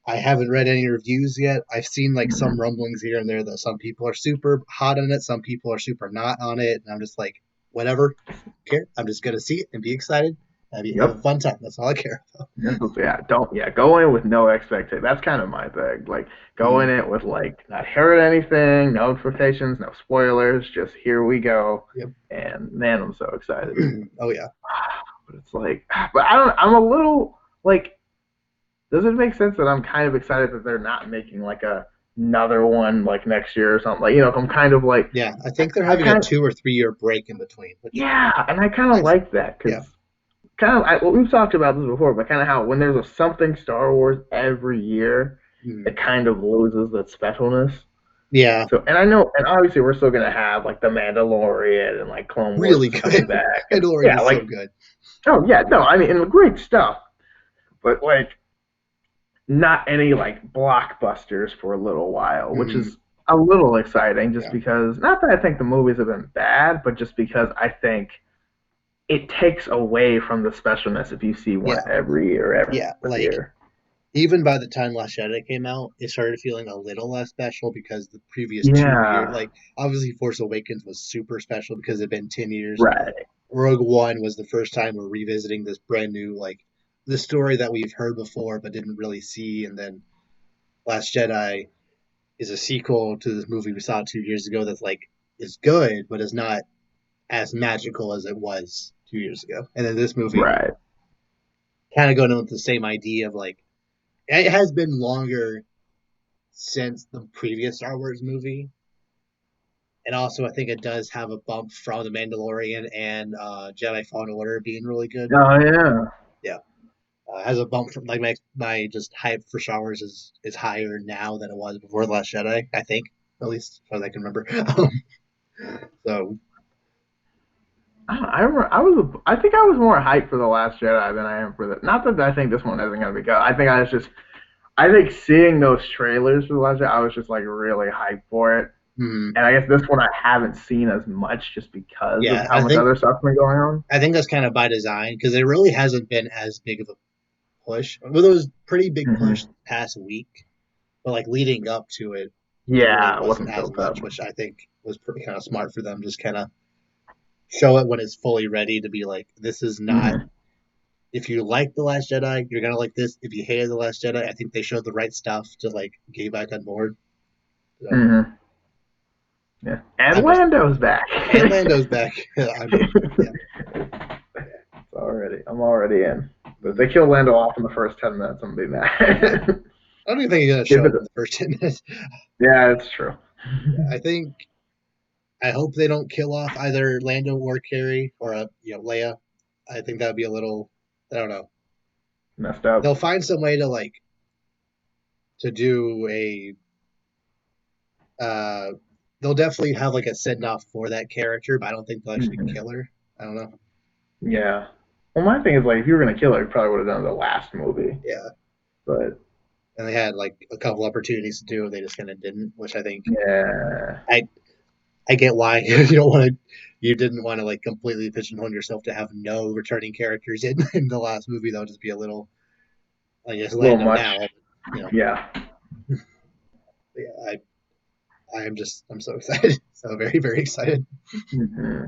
I haven't read any reviews yet. I've seen like some rumblings here and there that some people are super hot on it, some people are super not on it, and I'm just like, whatever. I don't care. I'm just gonna see it and be excited. Have a Yep. fun time. That's all I care about. Yeah, don't go in with no expectation. That's kind of my thing. Like go in Mm, it with like not heard anything, no expectations, no spoilers. Just here we go, yep. and man, I'm so excited. Oh yeah. But it's like, but I don't. I'm a little like. Does it make sense that I'm kind of excited that they're not making like another one like next year or something? Like I'm kind of like Yeah. I think they're I having a kind of 2 or 3 year break in between, which yeah, and I kind of nice. like that Yeah. because kind of well, we've talked about this before, but kind of how when there's a something Star Wars every year, Mm. it kind of loses that specialness. Yeah. So, and I know, and obviously we're still gonna have like the Mandalorian and like Clone Wars Really is coming good. back, and Mandalorian yeah, is so like good. oh yeah, no, I mean, and great stuff, but like not any like blockbusters for a little while, which Mm. is a little exciting just Yeah, because, not that I think the movies have been bad, but just because I think it takes away from the specialness if you see one yeah, every year, every yeah. other Like year. even by the time Last Jedi came out, it started feeling a little less special because the previous 2 years, Yeah, like obviously Force Awakens was super special because it'd been 10 years. right, Rogue One was the first time we're revisiting this brand new like the story that we've heard before but didn't really see, and then Last Jedi is a sequel to this movie we saw 2 years ago that's like is good but is not as magical as it was 2 years ago. And then this movie right. kind of going on with the same idea of like it has been longer since the previous Star Wars movie. And also, I think it does have a bump from The Mandalorian and Jedi Fallen Order being really good. Oh yeah. Yeah, has a bump from like my just hype for Star Wars is higher now than it was before The Last Jedi. I think, at least as far as I can remember. So I think I was more hyped for the Last Jedi than I am for the. Not that I think this one isn't gonna be good. I think seeing those trailers for the Last Jedi, I was just like really hyped for it. hmm, And I guess this one I haven't seen as much just because of yeah, how much other stuff's been going on. I think that's kind of by design because it really hasn't been as big of a push. Well, it was a pretty big push Hmm. past week, but like leading up to it, it really Yeah, it wasn't wasn't as built up. much, which I think was pretty kind of smart for them. Just kind of show it when it's fully ready to be like, this is not. Hmm. If you like The Last Jedi, you're gonna like this. If you hated The Last Jedi, I think they showed the right stuff to like get you back on board. So Hmm. Yeah, and I'm just Lando's back. and Lando's back. Yeah, I'm already in. But if they kill Lando off in the first 10 minutes, I'm gonna be I mad. don't even think he's gonna Give show it. up in the first 10 minutes. Yeah, it's true. I think I hope they don't kill off either Lando or Carrie or Leia. I think that would be a little. I don't know. Messed up. They'll find some way to like to do a. Uh, they'll definitely have like a send off for that character, but I don't think they'll actually Hmm. kill her. I don't know. Yeah. Well, my thing is like, if you were gonna kill her, you probably would have done it the last movie. Yeah, But and they had like a couple opportunities to do it, they just kind of didn't, which I think yeah. I I get why you don't want to. You didn't want to like completely pigeonhole yourself to have no returning characters in the last movie. That would just be a little, I guess, A little Lando much. now. You know, Yeah. yeah, I'm so excited, so very very excited. Hmm.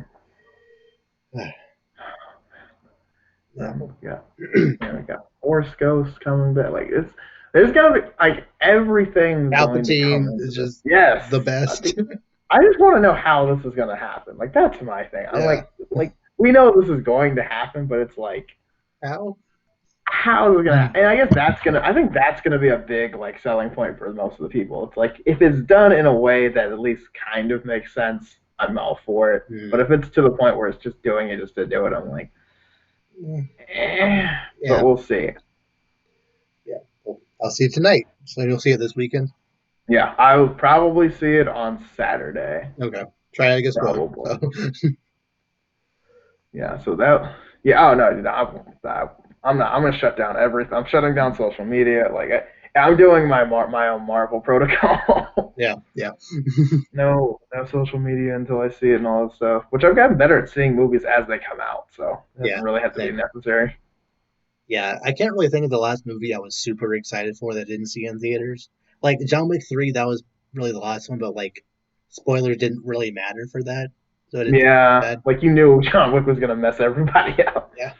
Yeah, We got Force Ghost coming back. Like it's there's gonna be like everything's going to come Palpatine into is this. just Yes. the I best. think I just want to know how this is gonna happen. Like that's my thing. I'm Yeah, like we know this is going to happen, but it's like how? how is it gonna? Mm. And I guess that's gonna. I think that's gonna be a big like selling point for most of the people. It's like if it's done in a way that at least kind of makes sense, I'm all for it. But Mm. if it's to the point where it's just doing it just to do it, I'm like, eh. But Yeah, we'll see. yeah. Well, I'll see it tonight, so you'll see it this weekend. Yeah, I will probably see it on Saturday. Okay, try not to get spoiled. Probably. So. Yeah. So that. Yeah. Oh no, dude, I'm not. I'm gonna shut down everything. I'm shutting down social media. I'm doing my own Marvel protocol. Yeah, yeah, No social media until I see it and all that stuff. Which I've gotten better at seeing movies as they come out, so it yeah. doesn't really have to be Same. necessary. Yeah, I can't really think of the last movie I was super excited for that I didn't see in theaters. Like John Wick 3, that was really the last one, but like spoilers didn't really matter for that, so I didn't think it was Yeah, bad. like you knew John Wick was gonna mess everybody up. Yeah.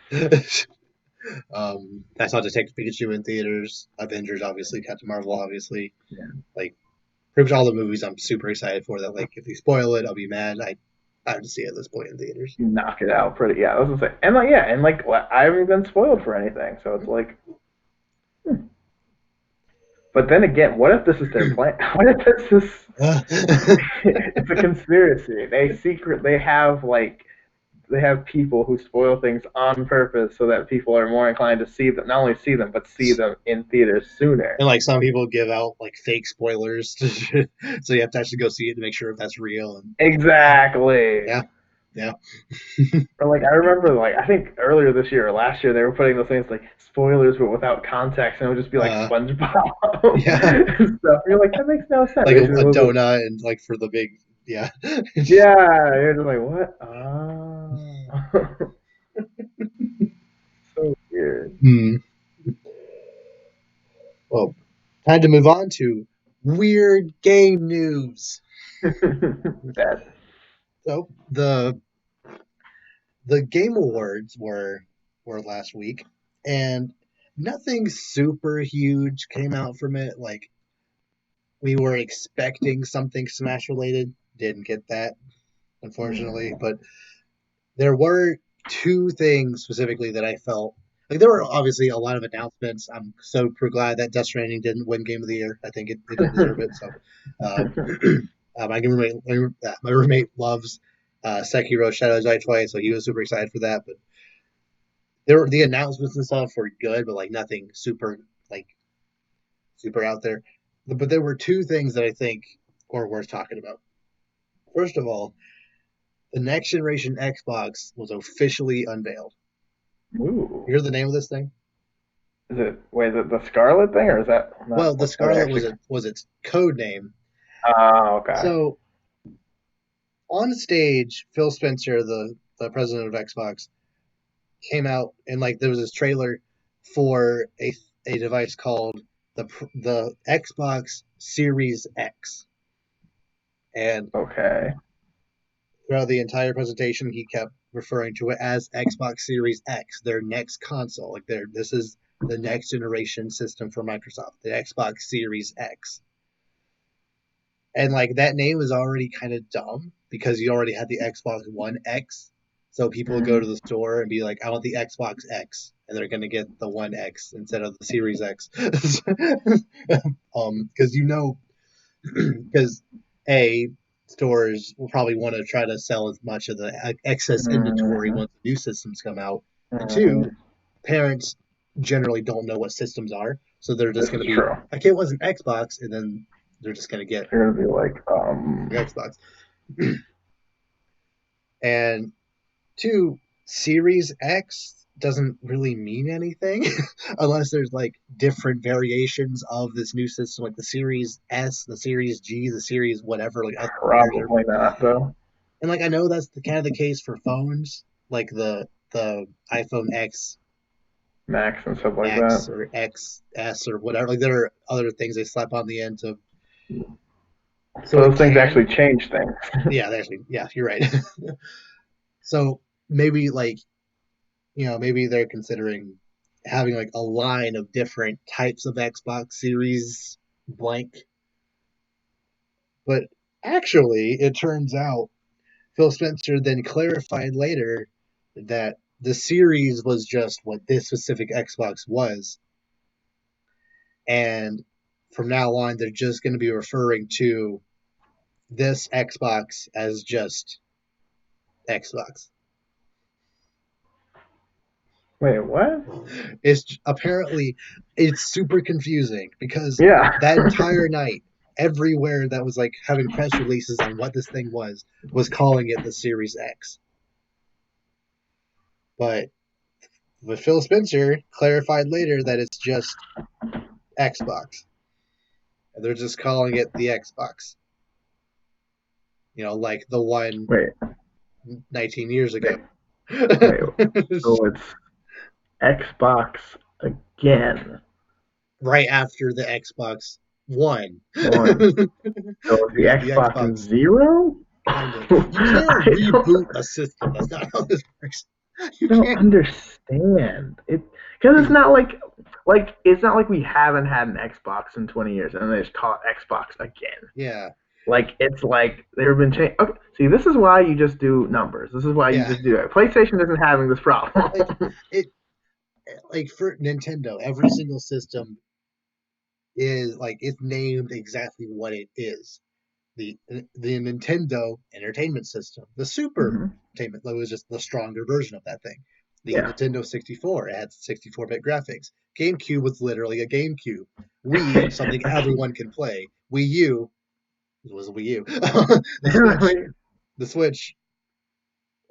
I saw Detective Pikachu in theaters. Avengers, obviously. Captain Marvel, obviously. Yeah. Like pretty much all the movies I'm super excited for. That like if they spoil it, I'll be mad. I have to see it at this point in theaters. Knock it out pretty. Yeah, I was gonna say, and like yeah, and like I haven't been spoiled for anything, so it's like. Hmm. But then again, what if this is their plan? What if this is it's a conspiracy? They have people who spoil things on purpose so that people are more inclined to see them, not only see them, but see them in theaters sooner. And like some people give out like fake spoilers, so you have to actually go see it to make sure if that's real. And Exactly. yeah, Yeah. Or like I remember like I think earlier this year or last year they were putting those things like spoilers but without context and it would just be like Uh, SpongeBob yeah. and stuff. You're like that makes no sense. Like Basically, a it was donut and like for the big, yeah. yeah, you're just like what? Ah, so weird. Hmm. Well, time to move on to weird game news. That So the Game Awards were last week, and nothing super huge came out from it. Like we were expecting something Smash related, didn't get that unfortunately, but there were two things specifically that I felt like there were obviously a lot of announcements. I'm so glad that Death Stranding didn't win Game of the Year. I think it didn't deserve it. So, um, my roommate loves Sekiro Shadows Die Twice, so he was super excited for that. But the announcements and stuff were good, but like nothing like super out there. But there were two things that I think are worth talking about. First of all, the next generation Xbox was officially unveiled. You Ooh. hear the name of this thing? Is it the Scarlet thing or is that Well, not the what are they Scarlet actually? was its code name. Oh, okay. So on stage, Phil Spencer, the president of Xbox, came out and like there was this trailer for a device called the Xbox Series X, and Okay. throughout the entire presentation, he kept referring to it as Xbox Series X, their next console. Like this is the next generation system for Microsoft, the Xbox Series X. And like that name is already kind of dumb because you already had the Xbox One X. So people would go to Mm. the store and be like, I want the Xbox X. And they're going to get the One X instead of the Series X. Because because A, stores will probably want to try to sell as much of the excess inventory Mm. once the new systems come out. And two, Mm. parents generally don't know what systems are. So they're just This going is to be, true. my kid wants an Xbox. And then they're just going to get You're gonna be like, the Xbox. And two, Series X doesn't really mean anything unless there's like different variations of this new system, like the Series S, the Series G, the Series whatever, like other years. probably not though. And like I know that's the kind of the case for phones, like the iPhone X Max and stuff like Max that. or XS or whatever. Like there are other things they slap on the end to so So it those things can. actually change things. Yeah, actually, yeah, you're right. So maybe like maybe they're considering having like a line of different types of Xbox Series blank. But actually, it turns out Phil Spencer then clarified later that the series was just what this specific Xbox was. And from now on, they're just going to be referring to this Xbox as just Xbox. Wait, what? It's apparently it's super confusing because Yeah. that entire night, everywhere that was like having press releases on what this thing was calling it the Series X. But Phil Spencer clarified later that it's just Xbox. And they're just calling it the Xbox. Like the one Wait, 19 years ago. wait, wait. So it's Xbox again. Right after the Xbox One. One. So is We the got the Xbox Xbox. Zero? Kind of. You can't I reboot a system. That's not how this works. You don't can't. understand it because it's not like we haven't had an Xbox in 20 years and they just call it Xbox again. Yeah, Like it's like they've been changed. Okay, see, this is why you just do numbers. This is why you yeah. just do it. PlayStation isn't having this problem. Like it. Like for Nintendo, every single system is like it's named exactly what it is. The Nintendo Entertainment System, the Super Hmm. Entertainment, that was just the stronger version of that thing. The Yeah. Nintendo 64, it had 64-bit graphics. GameCube was literally a GameCube. Wii, something everyone can play. Wii U was a Wii U. the Switch, the Switch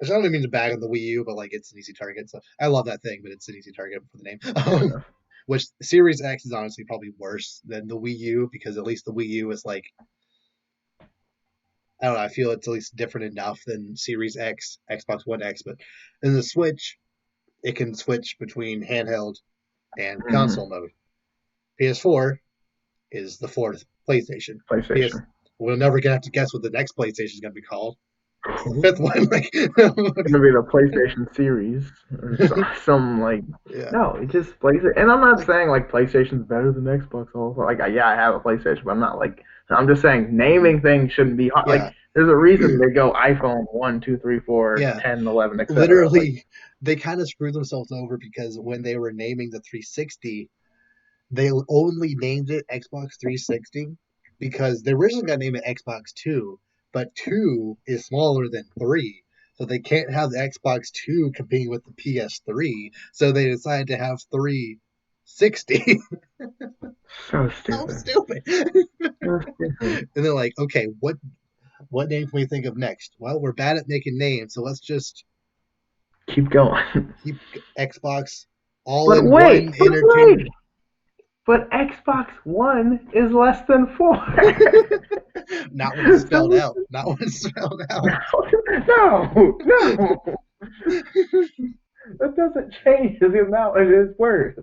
I don't even mean to bag on the Wii U, but like it's an easy target. So I love that thing, but it's an easy target for the name. Fair enough. Which Series X is honestly probably worse than the Wii U because at least the Wii U is like I don't know. I feel it's at least different enough than Series X, Xbox One X. But in the Switch, it can switch between handheld and Mm, console mode. PS4 is the fourth PlayStation. PS PlayStation. we're never gonna have to guess what the next PlayStation is gonna be called. It's the fifth It's one. Like, gonna be the PlayStation series or some like. yeah, No, it just plays it. And I'm not like saying like PlayStation's better than Xbox. Also, like yeah, I have a PlayStation, but I'm not like. I'm just saying naming things shouldn't be hard. Like yeah, there's a reason they go iPhone 1, 2, 3, 4, yeah. 10, 11, etc. Like Literally, they kind of screwed themselves over because when they were naming the 360, they only named it Xbox 360 because they originally got named it Xbox Two, but two is smaller than three. So they can't have the Xbox Two competing with the PS3. So they decided to have 360. so How stupid. stupid. So stupid. And they're like, okay, what name can we think of next? Well, we're bad at making names, so let's just Keep going. keep Xbox all But in wait, one but entertainment. wait. But Xbox One is less than 4. Not when it's spelled So out. Not when it's spelled out. no, no. That doesn't change the amount it is worth.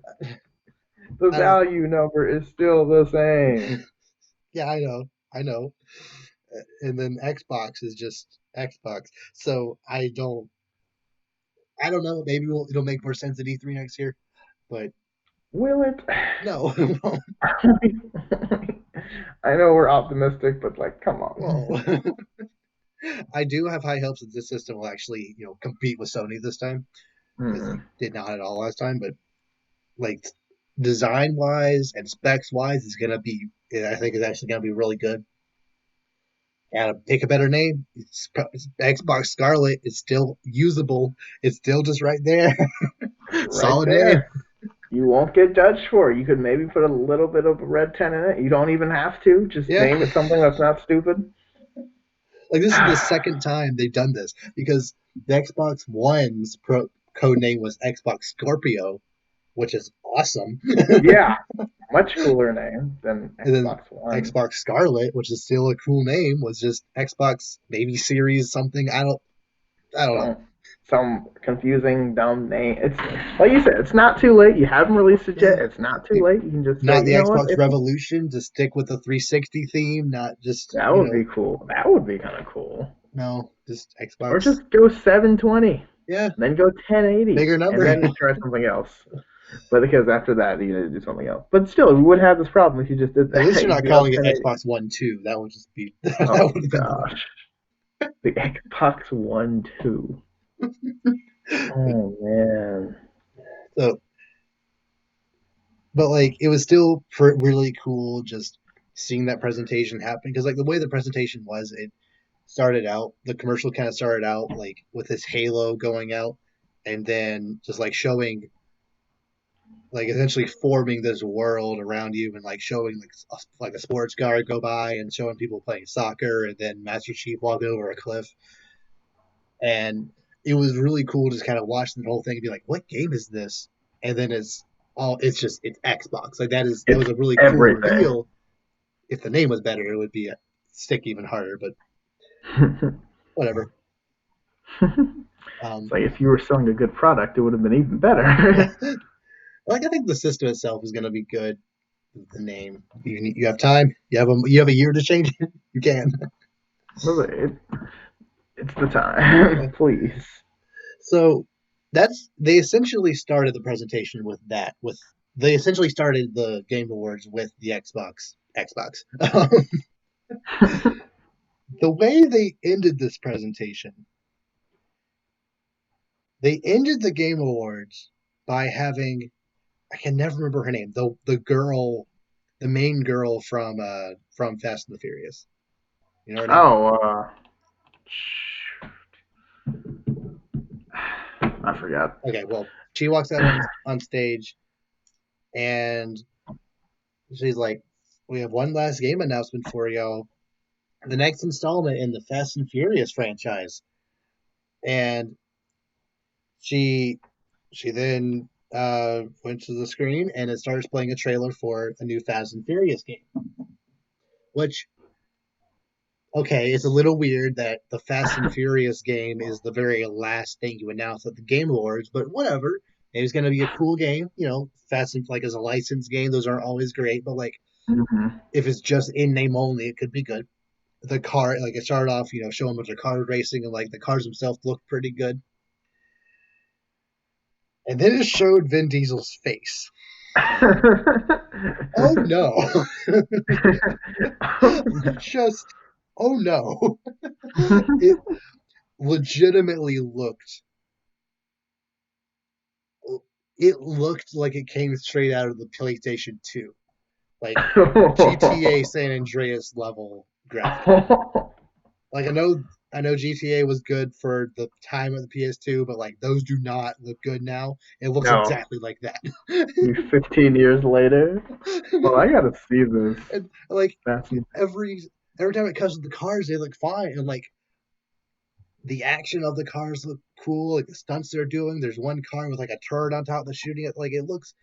The I don't. value number is still the same. Yeah, I know. I know. And then Xbox is just Xbox. So I don't. I don't know. Maybe it'll make more sense at E3 next year. But Will it? no. I know we're optimistic, but like, come on. Well, I do have high hopes that this system will actually, compete with Sony this time because they Hmm. did not at all last time. But like design wise and specs wise, it's gonna be. I think it's actually gonna be really good. And pick a better name. It's Xbox Scarlet. It's still usable. It's still just right there. Right Solid name. there. You won't get judged for it. You could maybe put a little bit of a red pen in it. You don't even have to. Just Yeah. name it something that's not stupid. Like this is the second time they've done this because the Xbox One's code name was Xbox Scorpio, which is awesome. Yeah, much cooler name than And then Xbox One. Xbox Scarlet, which is still a cool name, was just Xbox maybe Series something. I don't know. Some some confusing dumb name. It's like you said. It's not too late. You haven't released it Yeah. yet. It's not too late. You can just say, Not you the know what? Xbox Revolution to stick with the 360 theme, not just, That would be cool. That would be kind of cool. no, just Or Xbox. just go 720, Yeah, then go 1080, bigger and number. then try something else. But because after that, you need to do something else. But still, we would have this problem if you just did At least that. you're You not go calling it 1080. Xbox One 2. That would just be that Oh would have been the gosh, the Xbox One 2. Oh man. so. But like it was still really cool just seeing that presentation happen because like the way the presentation was, it started out the commercial kind of started out like with this halo going out, and then just like showing like essentially forming this world around you and like showing like a sports car go by and showing people playing soccer and then Master Chief walking over a cliff. And it was really cool just kind of watching the whole thing and be like, what game is this? And then it's Xbox. Like that It's was a really cool everything. reveal. If the name was better, it would be stick even harder. But whatever. It's Um, like if you were selling a good product, it would have been even yeah, better. like I think the system itself is going to be good. The name, you have time. You have a year to change it. You can. it, it's the Yeah. time, please. So they essentially started the presentation with that. With they essentially started the Game Awards with the Xbox. The way they ended this presentation, they ended the Game Awards by having I can never remember her name. The main girl from Fast and the Furious. You know her name? Oh, I forgot. Okay, well, she walks out on stage and she's like, "We have one last game announcement for y'all. The next installment in the Fast and Furious franchise. and she she then went to the screen and it starts playing a trailer for a new Fast and Furious game. Which, okay, it's a little weird that the Fast and Furious game is the very last thing you announce at the Game Awards, but whatever. It's going to be a cool game, Fast and like as a licensed game, those aren't always great, but like Hmm. if it's just in name only, it could be good. The car, like it started off, showing a bunch of car racing and like the cars themselves looked pretty good, and then it showed Vin Diesel's face. Oh no! Just oh no! It legitimately looked. It looked like it came straight out of the PlayStation 2, like GTA San Andreas level graphic. Like I know GTA was good for the time of the PS2, but like those do not look good now. It looks No, exactly like that. you 15 years later. Well, I gotta see this. And like That's every every time it comes to the cars, they look fine, and like the action of the cars look cool. Like the stunts they're doing. There's one car with like a turret on top that's shooting it. Like it looks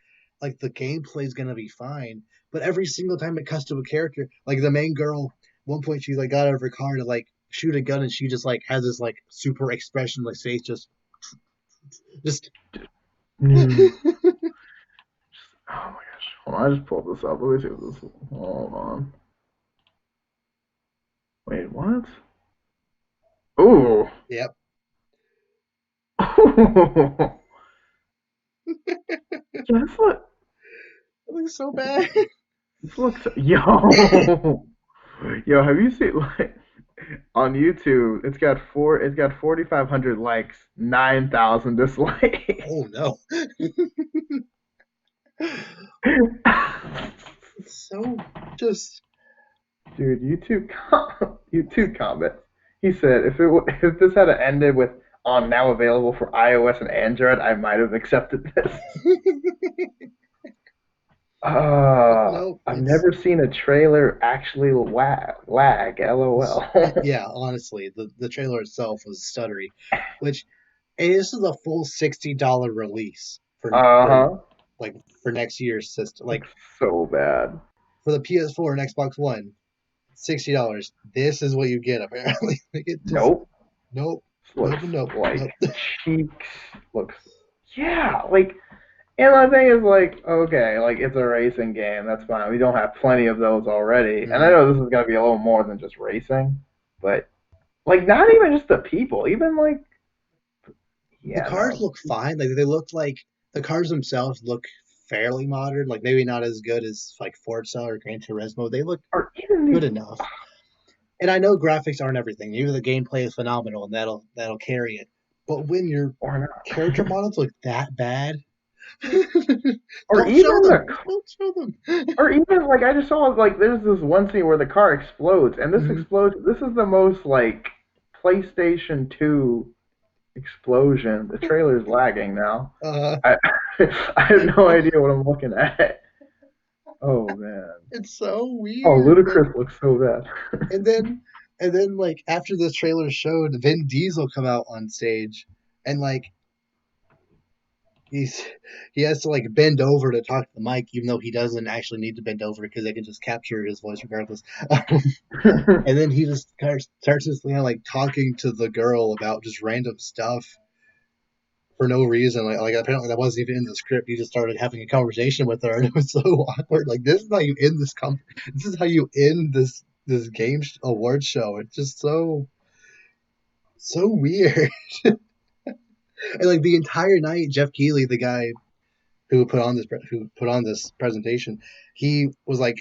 like the gameplay is gonna be fine. But every single time it cuts to a character, like the main girl, one point she like got out of her car to like shoot a gun, and she just like has this like super expressionless face, just. mm. Oh my gosh. Hold on, I just pulled this up. Let me see what this is. Hold on. Wait, what? Ooh. Yep. Yeah, It looks so bad. this looks yo. Yo, have you seen like on YouTube, it's got 4,500 likes, 9,000 dislikes. Oh no. It's so just. Dude, YouTube comments. He said if this had ended with on now available for iOS and Android, I might have accepted this. No, I've it's never seen a trailer actually lag. LOL. yeah, honestly, the trailer itself was stuttery, which and this is a full $60 release for Uh-huh. like for next year's system. Like Looks so bad. for the PS4 and Xbox One, $60. This is what you get apparently. Like it just Nope. nope, Looks nope, nope, like nope. cheeks. Looks yeah, like and the thing is like, okay, like it's a racing game, that's fine. We don't have plenty of those already. And I Mhm. know this is gonna be a little more than just racing, but like not even just the people, even like The yeah, cars no. look fine. Like they look like the cars themselves look fairly modern. Like maybe not as good as like Forza or Gran Turismo. They look Or even good these enough. And I know graphics aren't everything. Maybe the gameplay is phenomenal and that'll carry it. But when your or not. character models look that bad, Or don't show even them. the Don't show them. or even like I just saw like there's this one scene where the car explodes and this Mhm. explodes this is the most like PlayStation 2 explosion. The trailer's lagging now. uh, I I have no idea what I'm looking at. Oh man. it's so Oh, weird. Like, Ludacris looks so bad. and then and then like after this trailer showed, Vin Diesel come out on stage, and like he's he has to like bend over to talk to the mic, even though he doesn't actually need to bend over because they can just capture his voice regardless. And then he just kind of starts just like talking to the girl about just random stuff for no reason. Like apparently that wasn't even in the script. He just started having a conversation with her, and it was so awkward. Like this is how you end this is how you end this game award show. It's just so weird. And like the entire night, Jeff Keighley, the guy who put on this presentation, he was like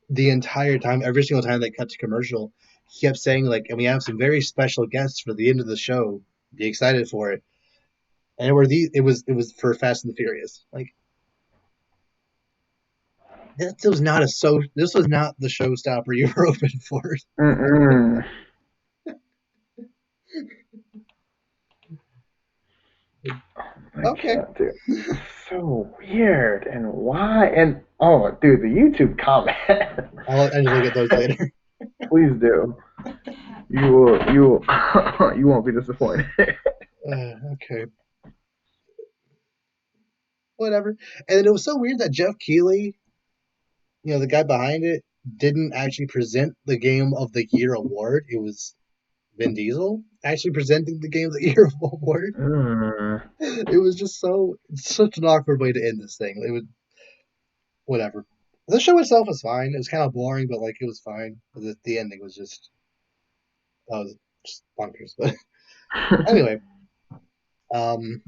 the entire time, every single time they cut to commercial, he kept saying like, and we have some very special guests for the end of the show. Be excited for it. And it was for Fast and the Furious. Like this was not a so this was not the showstopper you were open for. Mm-mm. I Okay, can't do it. So weird. And why? And oh, dude, the YouTube comment. I just look at those later. Please do. You will. You won't be disappointed. Okay, whatever. And it was so weird that Jeff Keighley, the guy behind it, didn't actually present the Game of the Year award. It was Vin Diesel actually presenting the Game of the Year award. Mm. It was just such an awkward way to end this thing. It was whatever. The show itself was fine. It was kind of boring, but like it was fine. The ending was just bonkers. But anyway, um,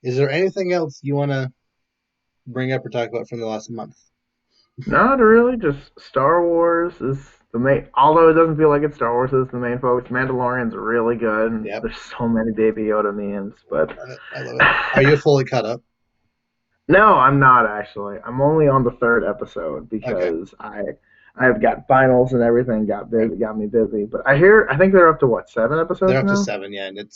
is there anything else you want to bring up or talk about from the last month? Not really. Just Star Wars is the main. Although it doesn't feel like it's Star Wars is the main focus. Mandalorian's really good. And Yep, there's so many Baby Yoda memes, but love it. I love it. Are you fully caught up? no, I'm not actually. I'm only on the third episode Okay, because I've got finals and everything right. got me busy. But I think they're up to what, 7 episodes They're up to now? 7, yeah, and Okay,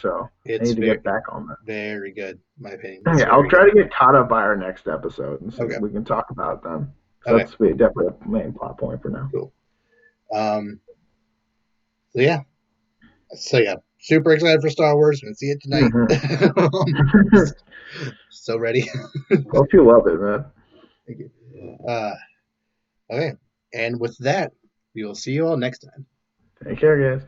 so I it's need to very get back on that. very good. In my opinion, it's Okay, I'll very try good. to get caught up by our next episode and Okay, we can talk about them. So okay, that's definitely a main plot point for now. cool. Um, so yeah, super excited for Star Wars. Gonna see it tonight. Hmm. So ready. Hope you love it, man. Thank you. Okay, and with that, we will see you all next time. Take care, guys.